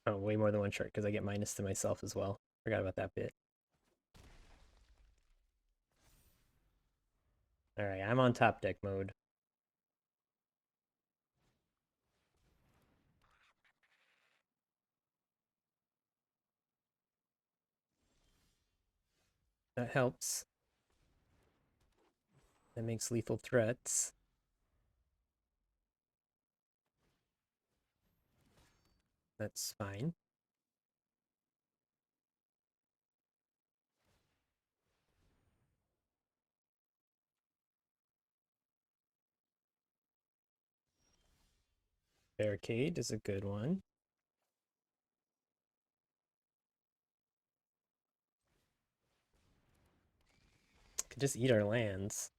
Oh, way more than one short because I get minus to myself as well. Forgot about that bit. All right, I'm on top deck mode. That helps. That makes lethal threats. That's fine. Barricade is a good one. Could just eat our lands.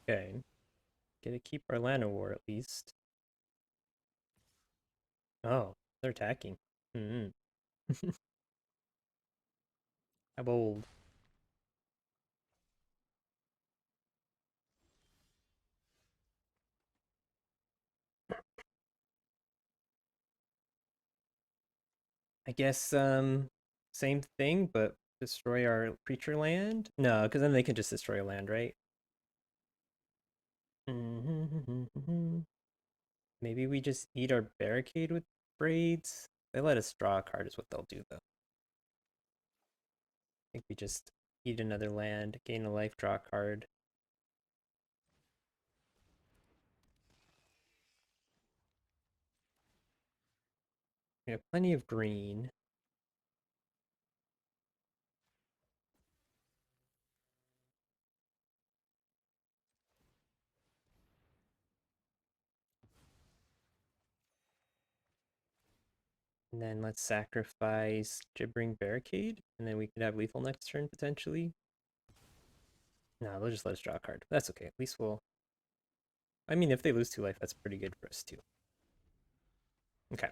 Okay. Get to keep our Lana War at least. Oh, they're attacking. Mm-hmm. How bold. I guess same thing, but destroy our creature land? No, because then they can just destroy a land, right? Maybe we just eat our barricade with braids. They let us draw a card is what they'll do though. I think we just eat another land, gain a life, draw a card. We have plenty of green. And then let's sacrifice Gibbering Barricade, and then we could have lethal next turn potentially. No, they'll just let us draw a card. That's okay. At least we'll. I mean, if they lose 2 life, that's pretty good for us too. Okay.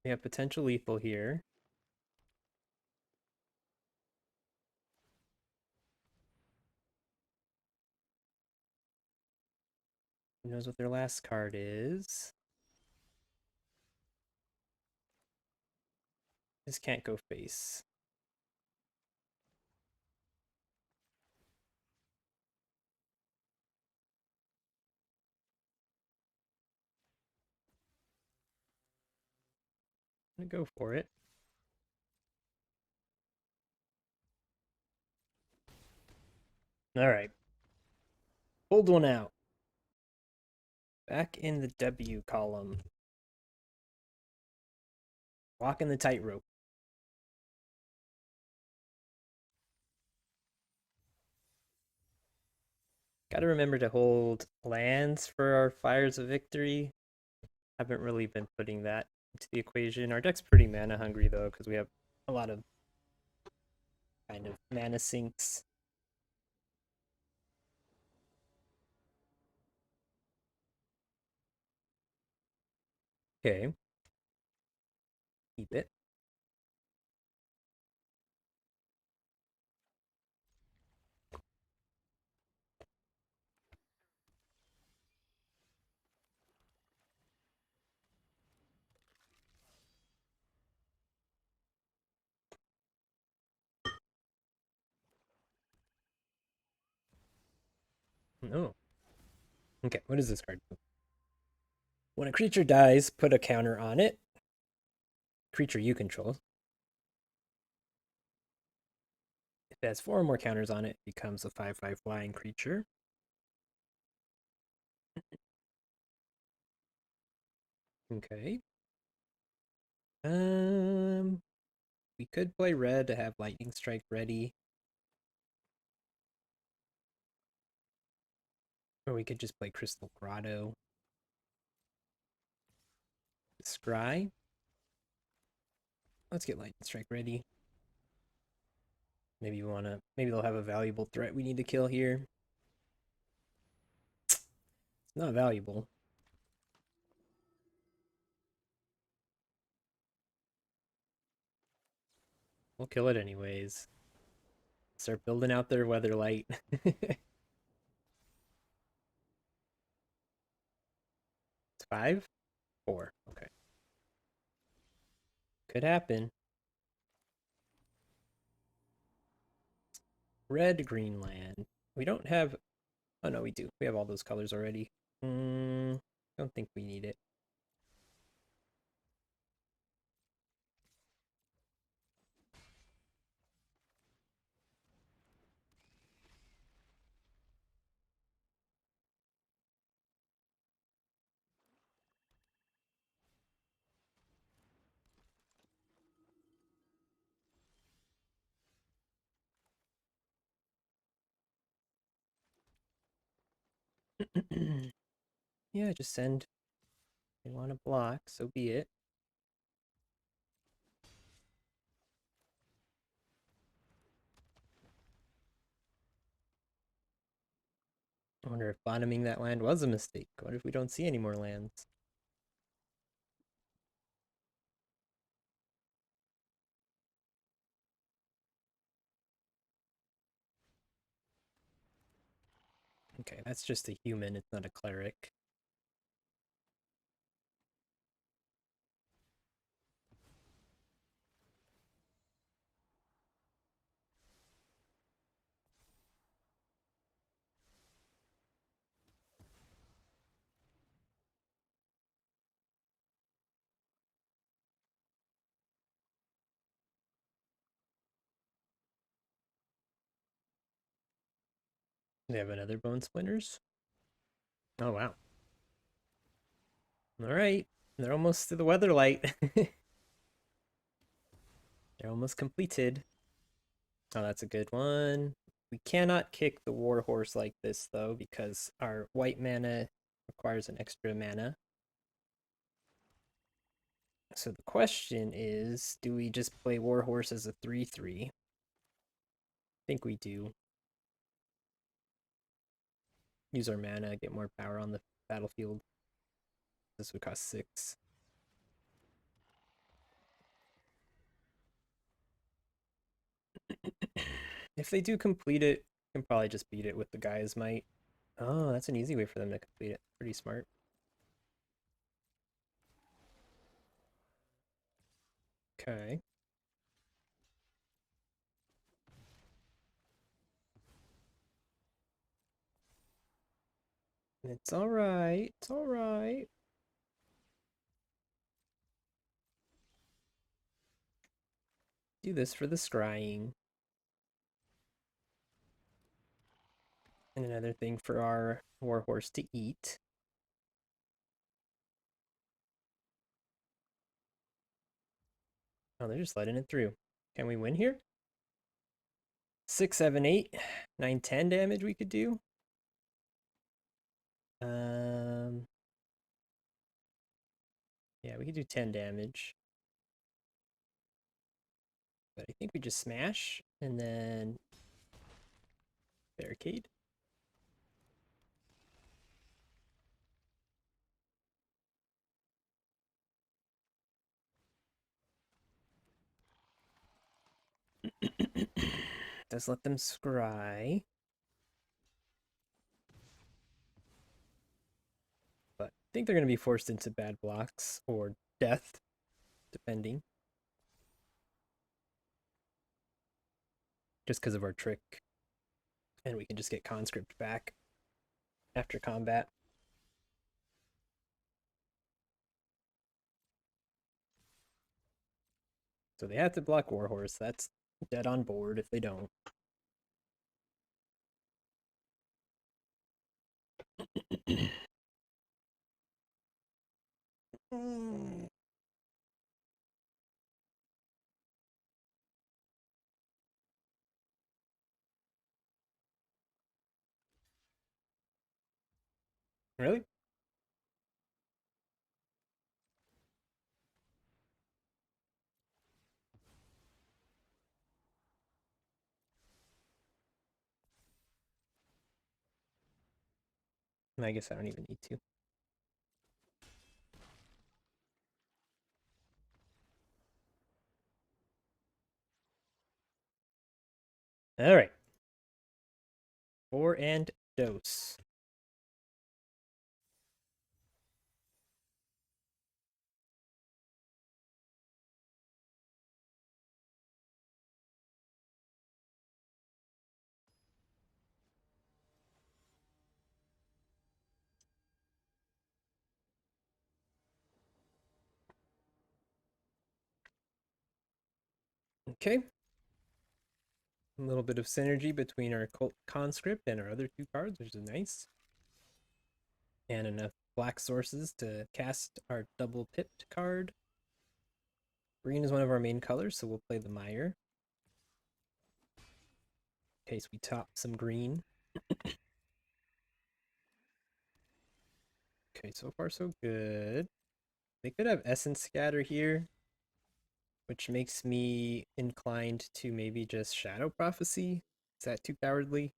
We have potential lethal here. Who knows what their last card is? This can't go face. I'm gonna go for it. All right. Hold one out. Back in the W column. Walking the tightrope. Gotta remember to hold lands for our fires of victory. Haven't really been putting that to the equation. Our deck's pretty mana hungry though, because we have a lot of kind of mana sinks. Okay. Keep it. No. Okay, what does this card do? When a creature dies, put a counter on it. Creature you control. If it has 4 or more counters on it, it becomes a 5/5 flying creature. Okay. We could play red to have lightning strike ready. Or we could just play Crystal Grotto. Scry. Let's get lightning strike ready. Maybe they'll have a valuable threat we need to kill here. It's not valuable. We'll kill it anyways. Start building out their Weatherlight. It's 5? 4. Okay. Could happen. Red, green land. We don't have... Oh, no, we do. We have all those colors already. Don't think we need it. Yeah, just send. They want to block, so be it. I wonder if bottoming that land was a mistake. What if we don't see any more lands? Okay, that's just a human, it's not a cleric. They have another bone splinters. Oh wow. Alright. They're almost to the Weatherlight. They're almost completed. Oh, that's a good one. We cannot kick the Warhorse like this though, because our white mana requires an extra mana. So the question is, do we just play Warhorse as a 3/3? I think we do. Use our mana, get more power on the battlefield. This would cost 6. If they do complete it, we can probably just beat it with the Guy's Might. Oh, that's an easy way for them to complete it. Pretty smart. Okay. It's alright. It's alright. Do this for the scrying. And another thing for our Warhorse to eat. Oh, they're just letting it through. Can we win here? 6, 7, 8, 9, 10 damage we could do. Um, Yeah, we could do 10 damage. But I think we just smash and then barricade. Does let them scry. But I think they're going to be forced into bad blocks or death, depending. Just because of our trick. And we can just get conscript back after combat. So they have to block Warhorse. That's dead on board if they don't. Really? I guess I don't even need to. All right. 4 and dose. Okay. A little bit of synergy between our Cult Conscript and our other two cards, which is nice. And enough black sources to cast our double pipped card. Green is one of our main colors, so we'll play the Mire. In case we top some green. Okay, so far so good. They could have Essence Scatter here, which makes me inclined to maybe just Shadow Prophecy. Is that too cowardly?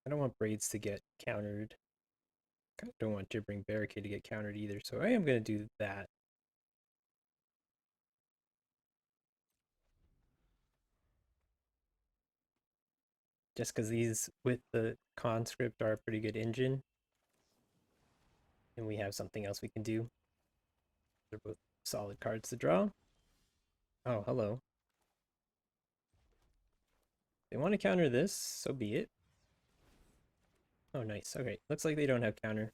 I don't want Braids to get countered. I don't want Gibbering Barricade to get countered either, so I am going to do that. Just because these with the conscript are a pretty good engine. And we have something else we can do. They're both solid cards to draw. Oh, hello. They want to counter this, so be it. Oh, nice. Okay, looks like they don't have counter.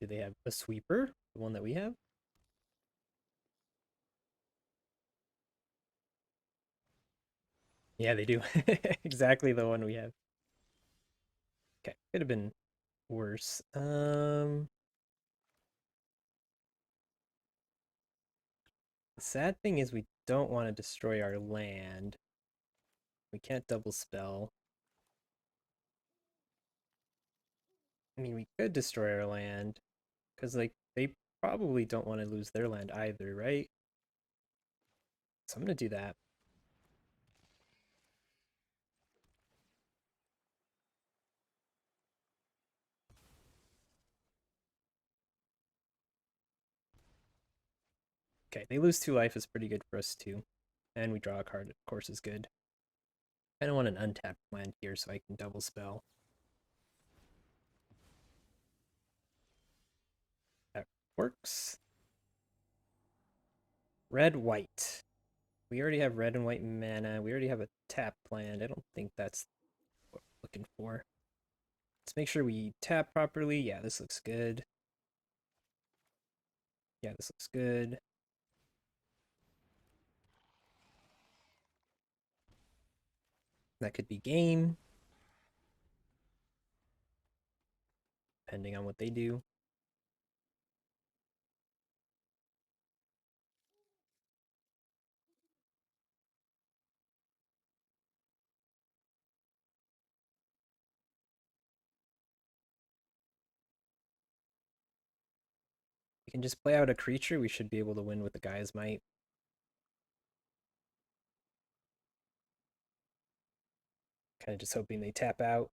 Do they have a sweeper? The one that we have? Yeah, they do. Exactly the one we have. Okay, could have been worse. The sad thing is we don't want to destroy our land. We can't double spell. I mean, we could destroy our land because like they probably don't want to lose their land either, right? So I'm gonna do that. Okay, they lose 2 life is pretty good for us too. And we draw a card, of course, is good. I don't want an untapped land here so I can double spell. That works. Red, white. We already have red and white mana. We already have a tap land. I don't think that's what we're looking for. Let's make sure we tap properly. Yeah, this looks good. Yeah, this looks good. That could be game, depending on what they do. can just play out a creature, we should be able to win with the Guy's Might. Kind of just hoping they tap out.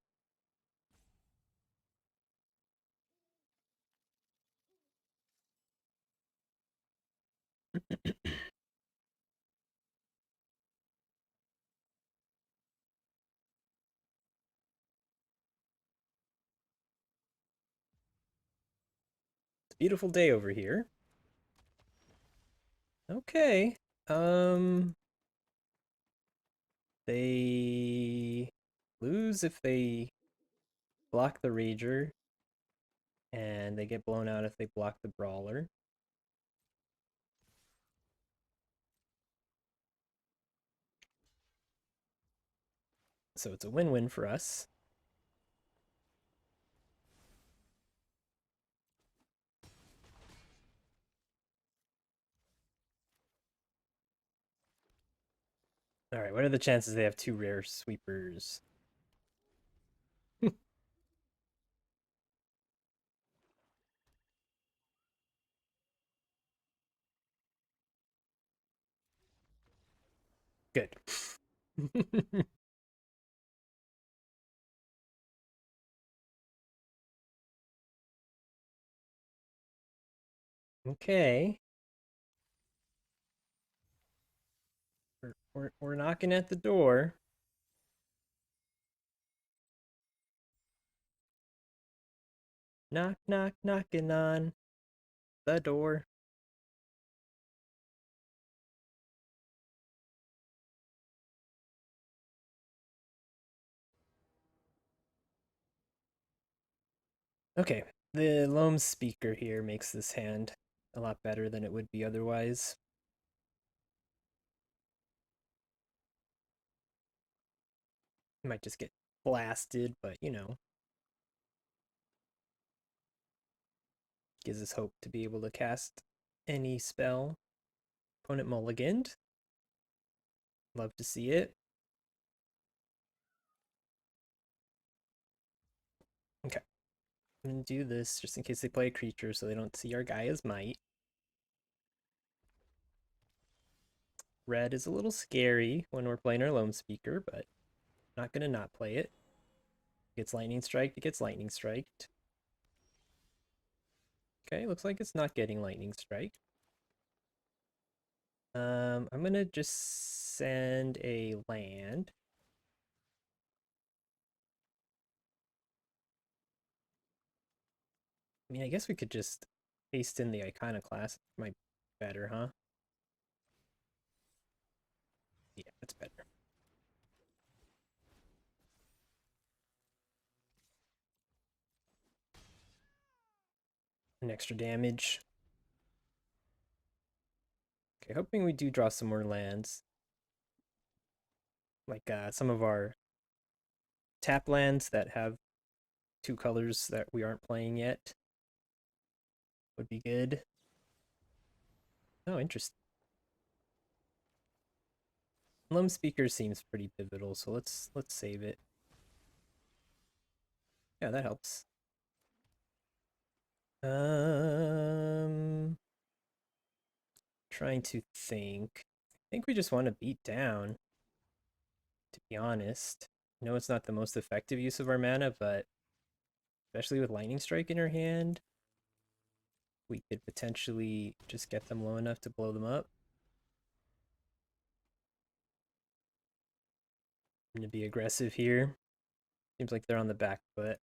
It's a beautiful day over here. Okay. Um, they lose if they block the Rager, and they get blown out if they block the Brawler. So it's a win-win for us. All right, what are the chances they have two rare sweepers? Good. Okay. We're knocking at the door. Knock, knock, knocking on the door. Okay, the Loam Speaker here makes this hand a lot better than it would be otherwise. Might just get blasted, but you know, gives us hope to be able to cast any spell. Opponent mulliganed. Love to see it. Okay, I'm gonna do this just in case they play a creature so they don't see our Gaia's Might. Red is a little scary when we're playing our Loam Speaker, but not gonna not play it. Gets Lightning Strike, it gets Lightning Striked. Okay, looks like it's not getting Lightning Strike. I'm gonna just send a land. I mean, I guess we could just paste in the Iconoclast. Might be better, huh? Yeah, that's better. An extra damage. Okay, hoping we do draw some more lands. Like some of our tap lands that have two colors that we aren't playing yet would be good. Oh, interesting. Loam Speaker seems pretty pivotal, so let's save it. Yeah, that helps. Trying to think. I think we just want to beat down, to be honest. I know it's not the most effective use of our mana, but especially with Lightning Strike in our hand, we could potentially just get them low enough to blow them up. I'm gonna be aggressive here. Seems like they're on the back foot.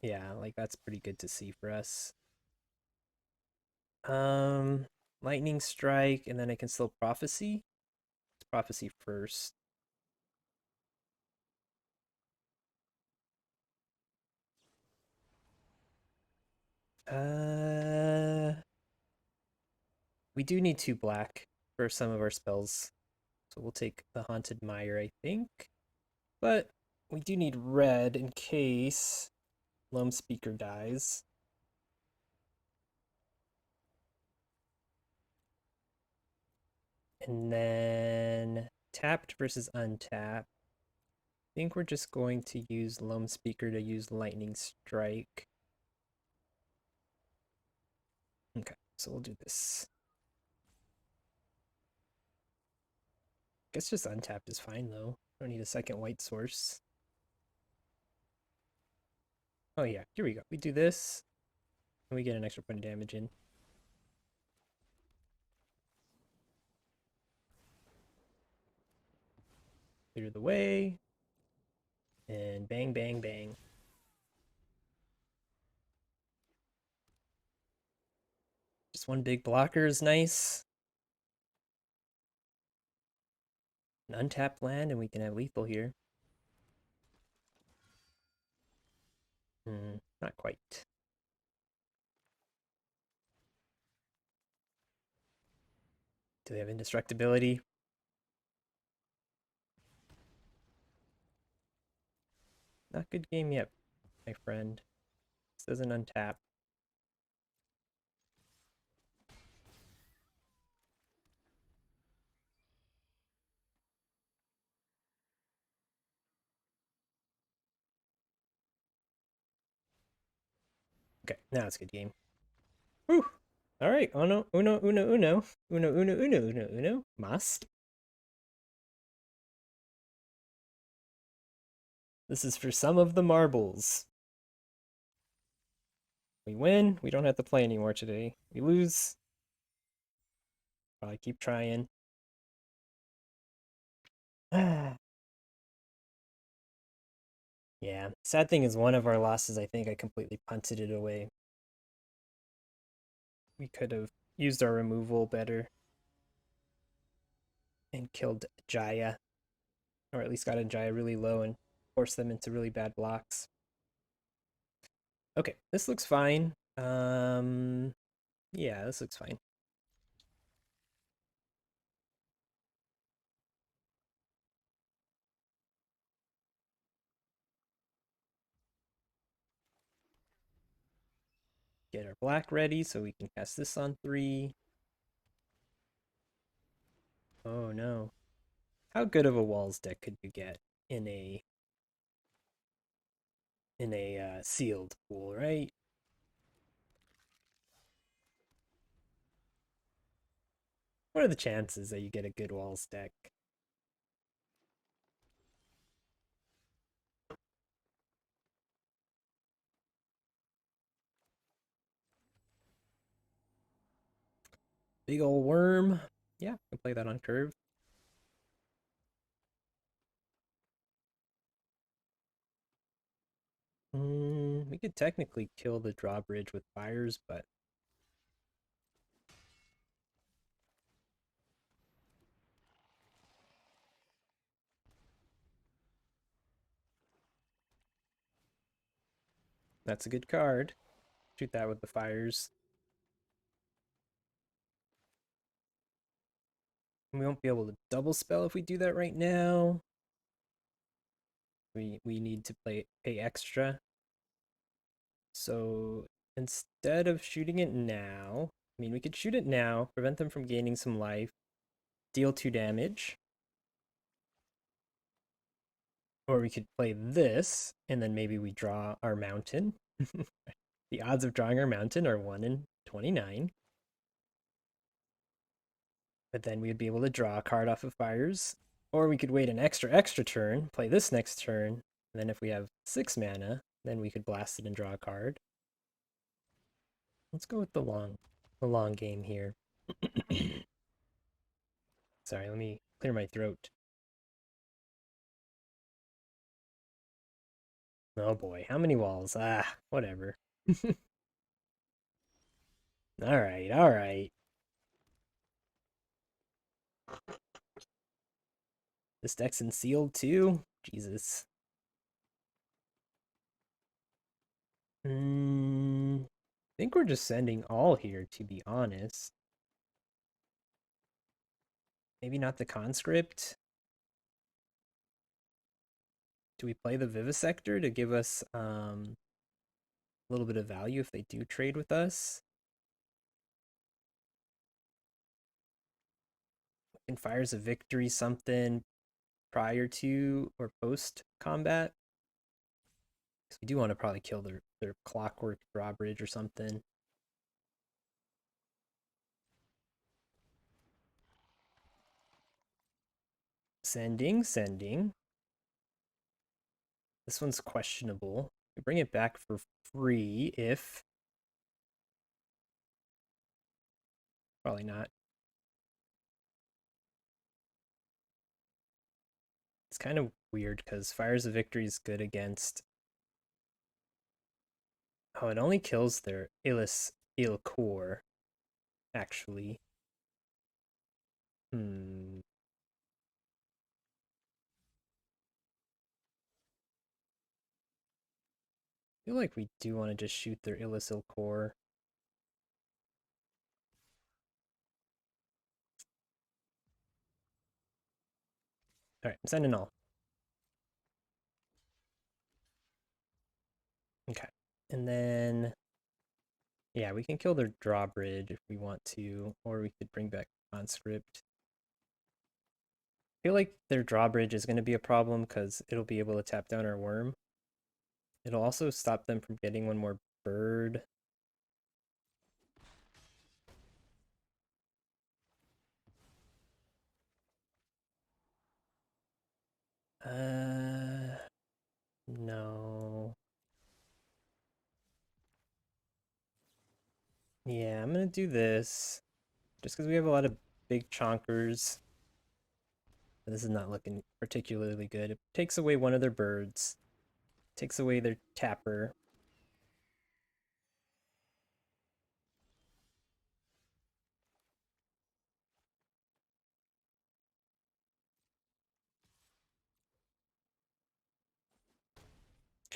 Yeah, like that's pretty good to see for us. Um, Lightning Strike, and then I can still Prophecy. It's Prophecy first. We do need 2 black for some of our spells, so we'll take the Haunted Mire, I think. But we do need red in case Loam Speaker dies. And then tapped versus untapped. I think we're just going to use Loam Speaker to use Lightning Strike. Okay, so we'll do this. Guess just untapped is fine though. Don't need a second white source. Oh yeah, here we go. We do this, and we get an extra point of damage in. Clear the way, and bang, bang, bang. Just one big blocker is nice. An untapped land, and we can have lethal here. Not quite. Do they have indestructibility? Not good game yet, my friend. This doesn't untap. Okay, now it's a good game. Whew. All right, uno, uno, uno, uno, uno, uno, uno, uno, uno, must. This is for some of the marbles. We win, we don't have to play anymore today. We lose, probably keep trying. Yeah, sad thing is one of our losses, I think I completely punted it away. We could have used our removal better and killed Jaya, or at least got a Jaya really low and forced them into really bad blocks. Okay, this looks fine. Yeah, this looks fine. Get our black ready so we can cast this on 3. Oh no. How good of a walls deck could you get in a sealed pool, right? What are the chances that you get a good walls deck? Big old worm. Yeah, I can play that on curve. We could technically kill the drawbridge with fires, but that's a good card. Shoot that with the fires. We won't be able to double spell if we do that right now. We need to pay extra. So instead of shooting it now, I mean we could shoot it now, prevent them from gaining some life, deal 2 damage. Or we could play this, and then maybe we draw our mountain. The odds of drawing our mountain are 1 in 29. But then we would be able to draw a card off of fires. Or we could wait an extra turn, play this next turn, and then if we have 6 mana, then we could blast it and draw a card. Let's go with the long game here. Sorry, let me clear my throat. Oh boy, how many walls? Ah, whatever. All right, all right. This deck's in sealed too? Jesus. I think we're just sending all here, to be honest. Maybe not the conscript. Do we play the vivisector to give us a little bit of value if they do trade with us? And fires a victory something prior to or post combat. Because we do want to probably kill their clockwork drawbridge or something. Sending, sending. This one's questionable. We bring it back for free if... Probably not. It's kind of weird because Fires of Victory is good against... Oh, it only kills their Illus Il Core, actually. Hmm. I feel like we do want to just shoot their Illus Il Core. Alright, I'm sending all. Okay. And then... Yeah, we can kill their drawbridge if we want to, or we could bring back conscript. I feel like their drawbridge is going to be a problem because it'll be able to tap down our worm. It'll also stop them from getting one more bird. No. Yeah, I'm gonna do this. Just because we have a lot of big chonkers. This is not looking particularly good. It takes away one of their birds. Takes away their tapper.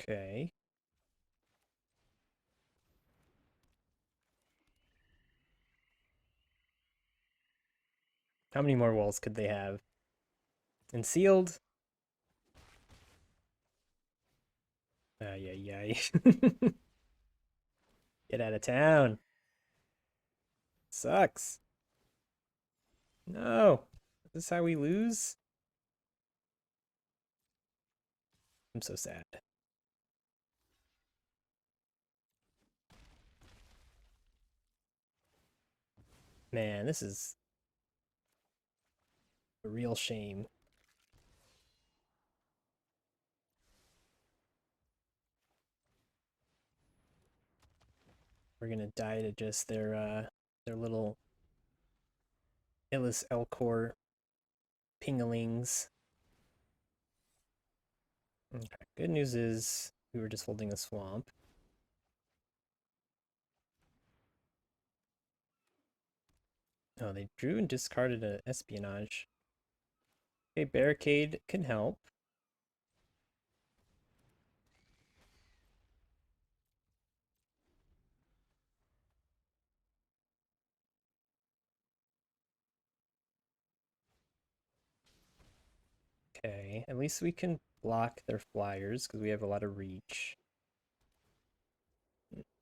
Okay. How many more walls could they have? And sealed? Ay, ay, ay. Get out of town. Sucks. No. Is this how we lose? I'm so sad. Man, this is a real shame. We're gonna die to just their little Illus Elcor pingalings. Okay. Good news is we were just holding a swamp. Oh, they drew and discarded an espionage. Okay, barricade can help. Okay, at least we can block their flyers because we have a lot of reach.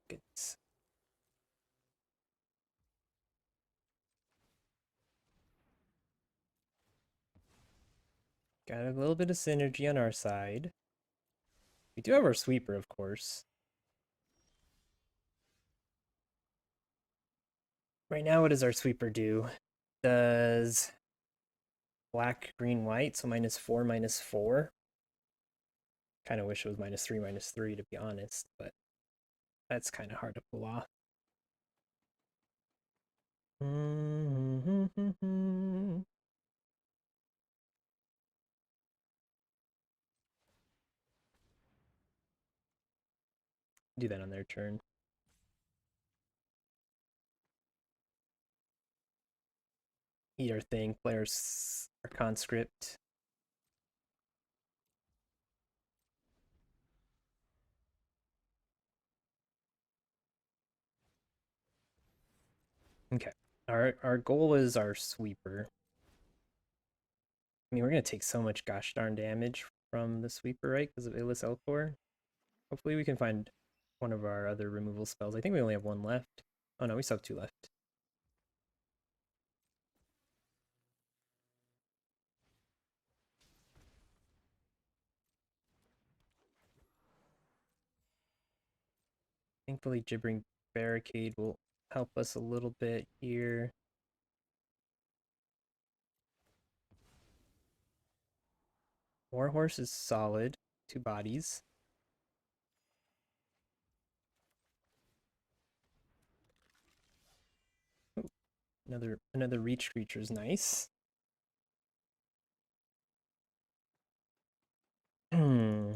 Goodness. Got a little bit of synergy on our side. We do have our sweeper, of course. Right now, what does our sweeper do? Does black, green, white, so -4, -4. Kind of wish it was -3, -3 to be honest, but that's kind of hard to pull off. Do that on their turn. Eat our thing, play our conscript. Okay. Our goal is our sweeper. I mean, we're gonna take so much gosh darn damage from the sweeper, right? Because of Illus Elcor. Hopefully we can find one of our other removal spells. I think we only have one left. Oh no, we still have two left. Thankfully, Gibbering Barricade will help us a little bit here. Warhorse is solid. Two bodies. Ooh, another reach creature is nice. Hmm.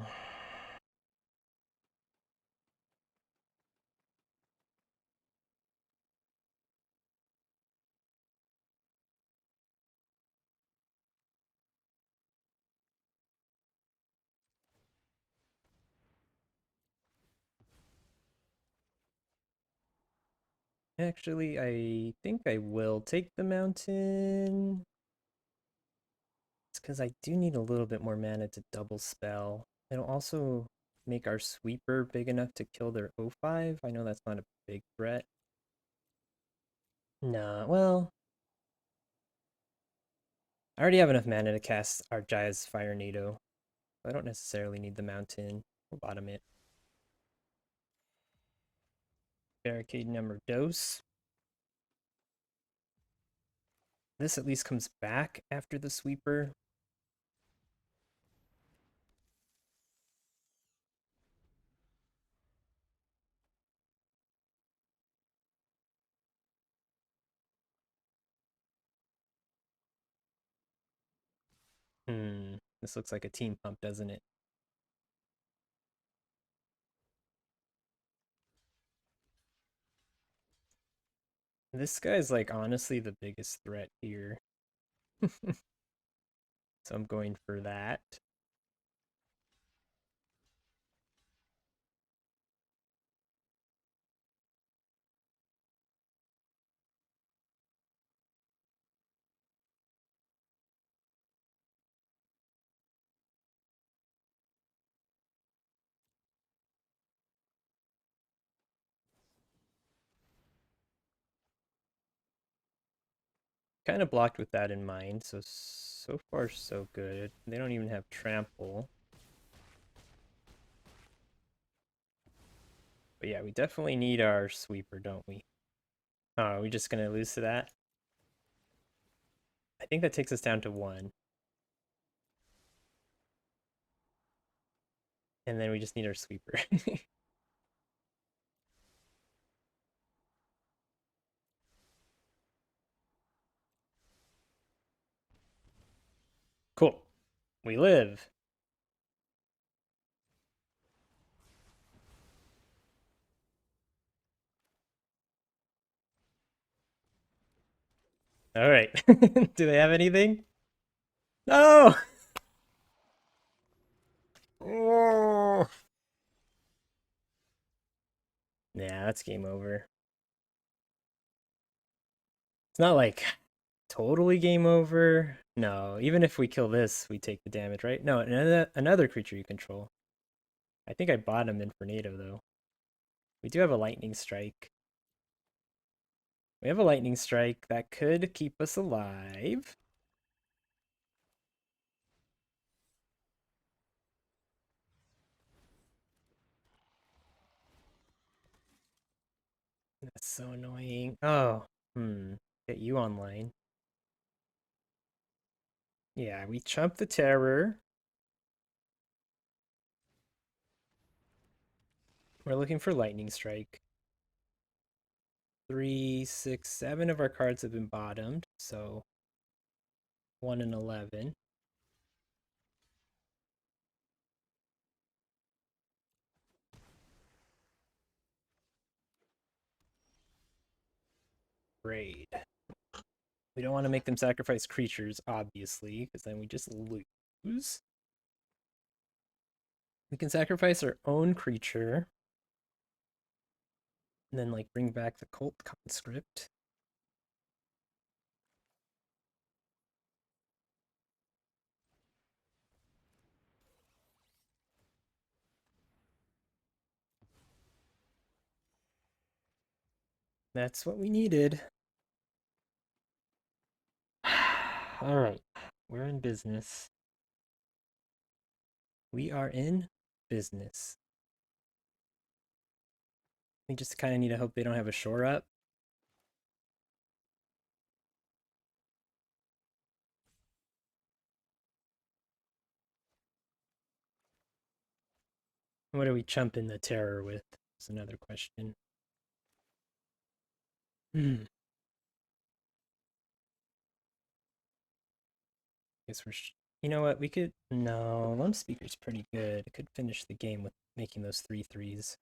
Actually, I think I will take the mountain. It's because I do need a little bit more mana to double spell. It'll also make our sweeper big enough to kill their O5. I know that's not a big threat. Nah, well, I already have enough mana to cast our Jaya's Fire Nado. I don't necessarily need the mountain. We'll bottom it. Barricade number dose. This at least comes back after the sweeper. This looks like a team pump, doesn't it? This guy's like honestly the biggest threat here. So I'm going for that. Kind of blocked with that in mind, so far so good. They don't even have trample. But yeah, we definitely need our sweeper, don't we? Oh, are we just gonna lose to that? I think that takes us down to one. And then we just need our sweeper. Cool. We live. All right. Do they have anything? No! Oh. Yeah, that's game over. It's not like totally game over. No, even if we kill this, we take the damage, right? No, another creature you control. I think I bought him Infernato, though. We do have a lightning strike. We have a lightning strike that could keep us alive. That's so annoying. Oh, get you online. Yeah, we chump the terror. We're looking for lightning strike. 3, 6, 7 of our cards have been bottomed, so 1 and 11. Raid. We don't want to make them sacrifice creatures, obviously, because then we just lose. We can sacrifice our own creature, and then like bring back the cult conscript. That's what we needed. All right, we're in business. We are in business. We just kind of need to hope they don't have a shore up. What are we chumping the terror with? That's another question. Hmm. Guess we're. You know what? We could. No, Lum Speaker's pretty good. Could finish the game with making those 3/3s.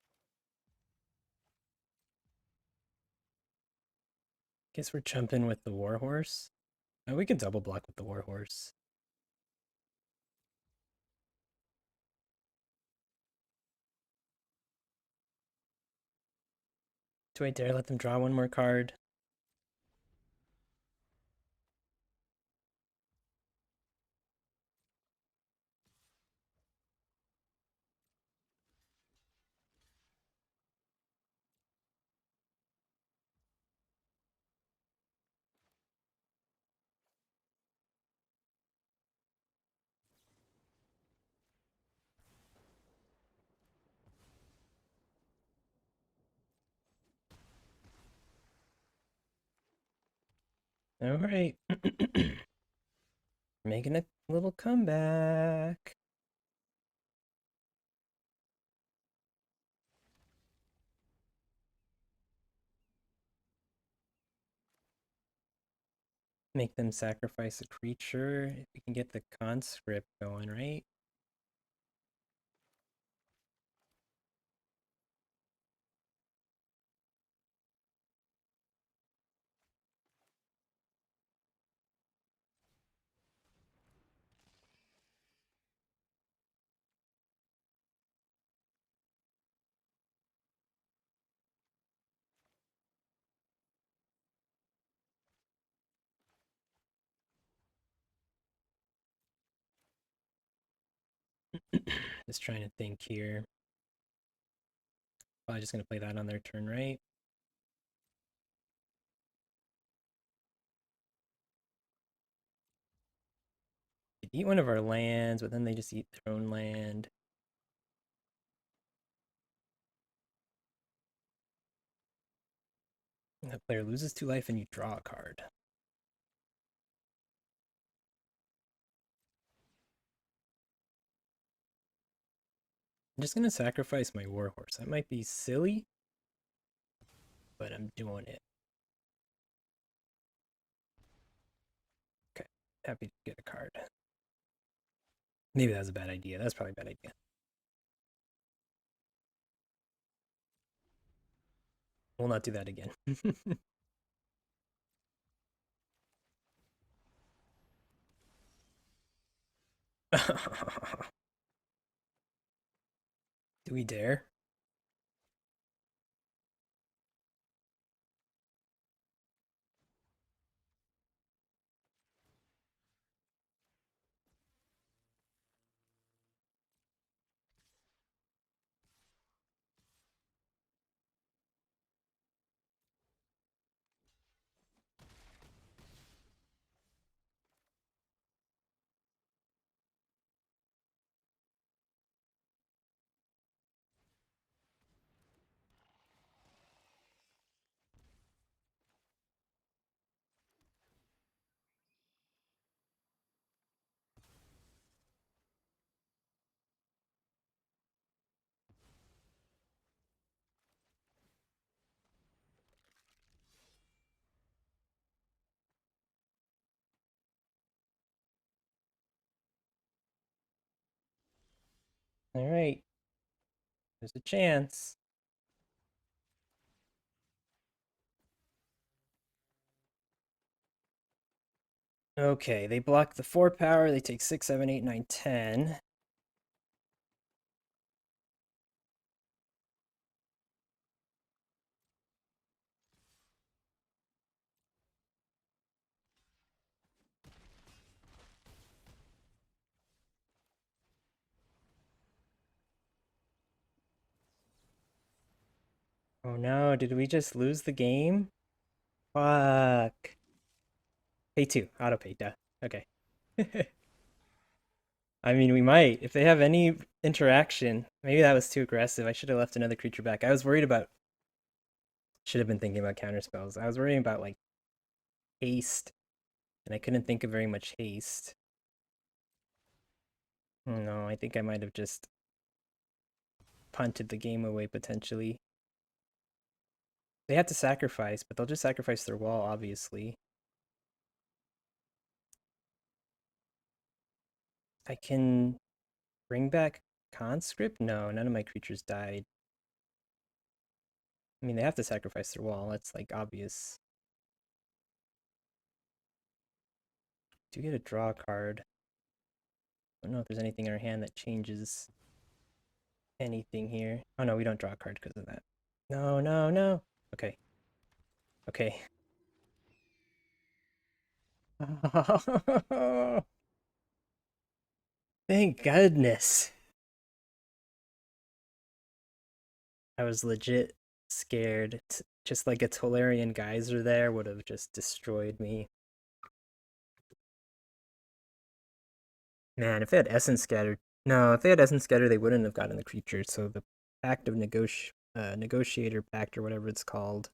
Guess we're chumping with the Warhorse. Oh, we could double block with the Warhorse. Do I dare let them draw one more card? All right. Making a little comeback. Make them sacrifice a creature. If we can get the conscript going, right? Just trying to think here. Probably just gonna play that on their turn, right? They eat one of our lands, but then they just eat their own land. That player loses 2 life and you draw a card. I'm just gonna sacrifice my Warhorse. That might be silly, but I'm doing it. Okay, happy to get a card. Maybe that was a bad idea. That's probably a bad idea. We'll not do that again. Do we dare? All right, there's a chance. Okay, they block the 4 power. They take 6, 7, 8, 9, 10. Oh no, did we just lose the game? Fuck. Pay 2, auto pay, duh. Okay. I mean, we might. If they have any interaction, maybe that was too aggressive. I should have left another creature back. I was worried about, should have been thinking about counter spells. I was worrying about like haste, and I couldn't think of very much haste. No, I think I might have just punted the game away potentially. They have to sacrifice, but they'll just sacrifice their wall, obviously. I can bring back conscript? No, none of my creatures died. I mean, they have to sacrifice their wall. That's like obvious. Do get a draw card. I don't know if there's anything in our hand that changes anything here. Oh no, we don't draw a card because of that. No, no, no. Okay. Okay. Thank goodness. I was legit scared. Just like a Tolarian geyser there would have just destroyed me. Man, if they had Essence Scatter. No, if they had Essence Scatter, they wouldn't have gotten the creature. So the Pact of Negotiator Pact or whatever it's called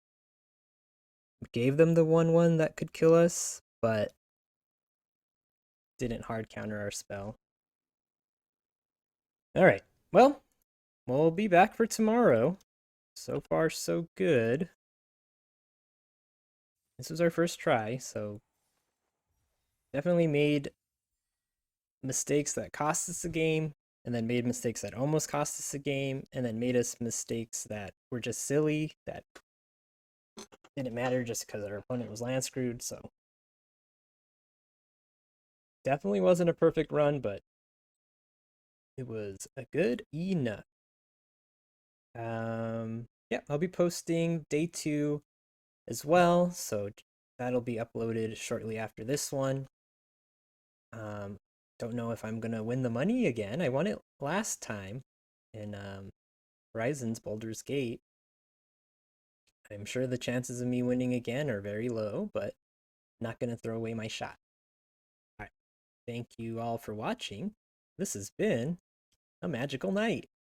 gave them the 1/1 that could kill us, but didn't hard counter our spell. Alright, well, we'll be back for tomorrow. So far, so good. This was our first try, so definitely made mistakes that cost us a game, and then made mistakes that almost cost us a game, and then made us mistakes that were just silly, that didn't matter just because our opponent was land screwed, so definitely wasn't a perfect run, but it was a good enough. Yeah, I'll be posting day 2 as well, so that'll be uploaded shortly after this one. Um, don't know if I'm gonna win the money again. I won it last time in Horizons Baldur's Gate. I'm sure the chances of me winning again are very low, but not gonna throw away my shot. All right. Thank you all for watching. This has been a magical night.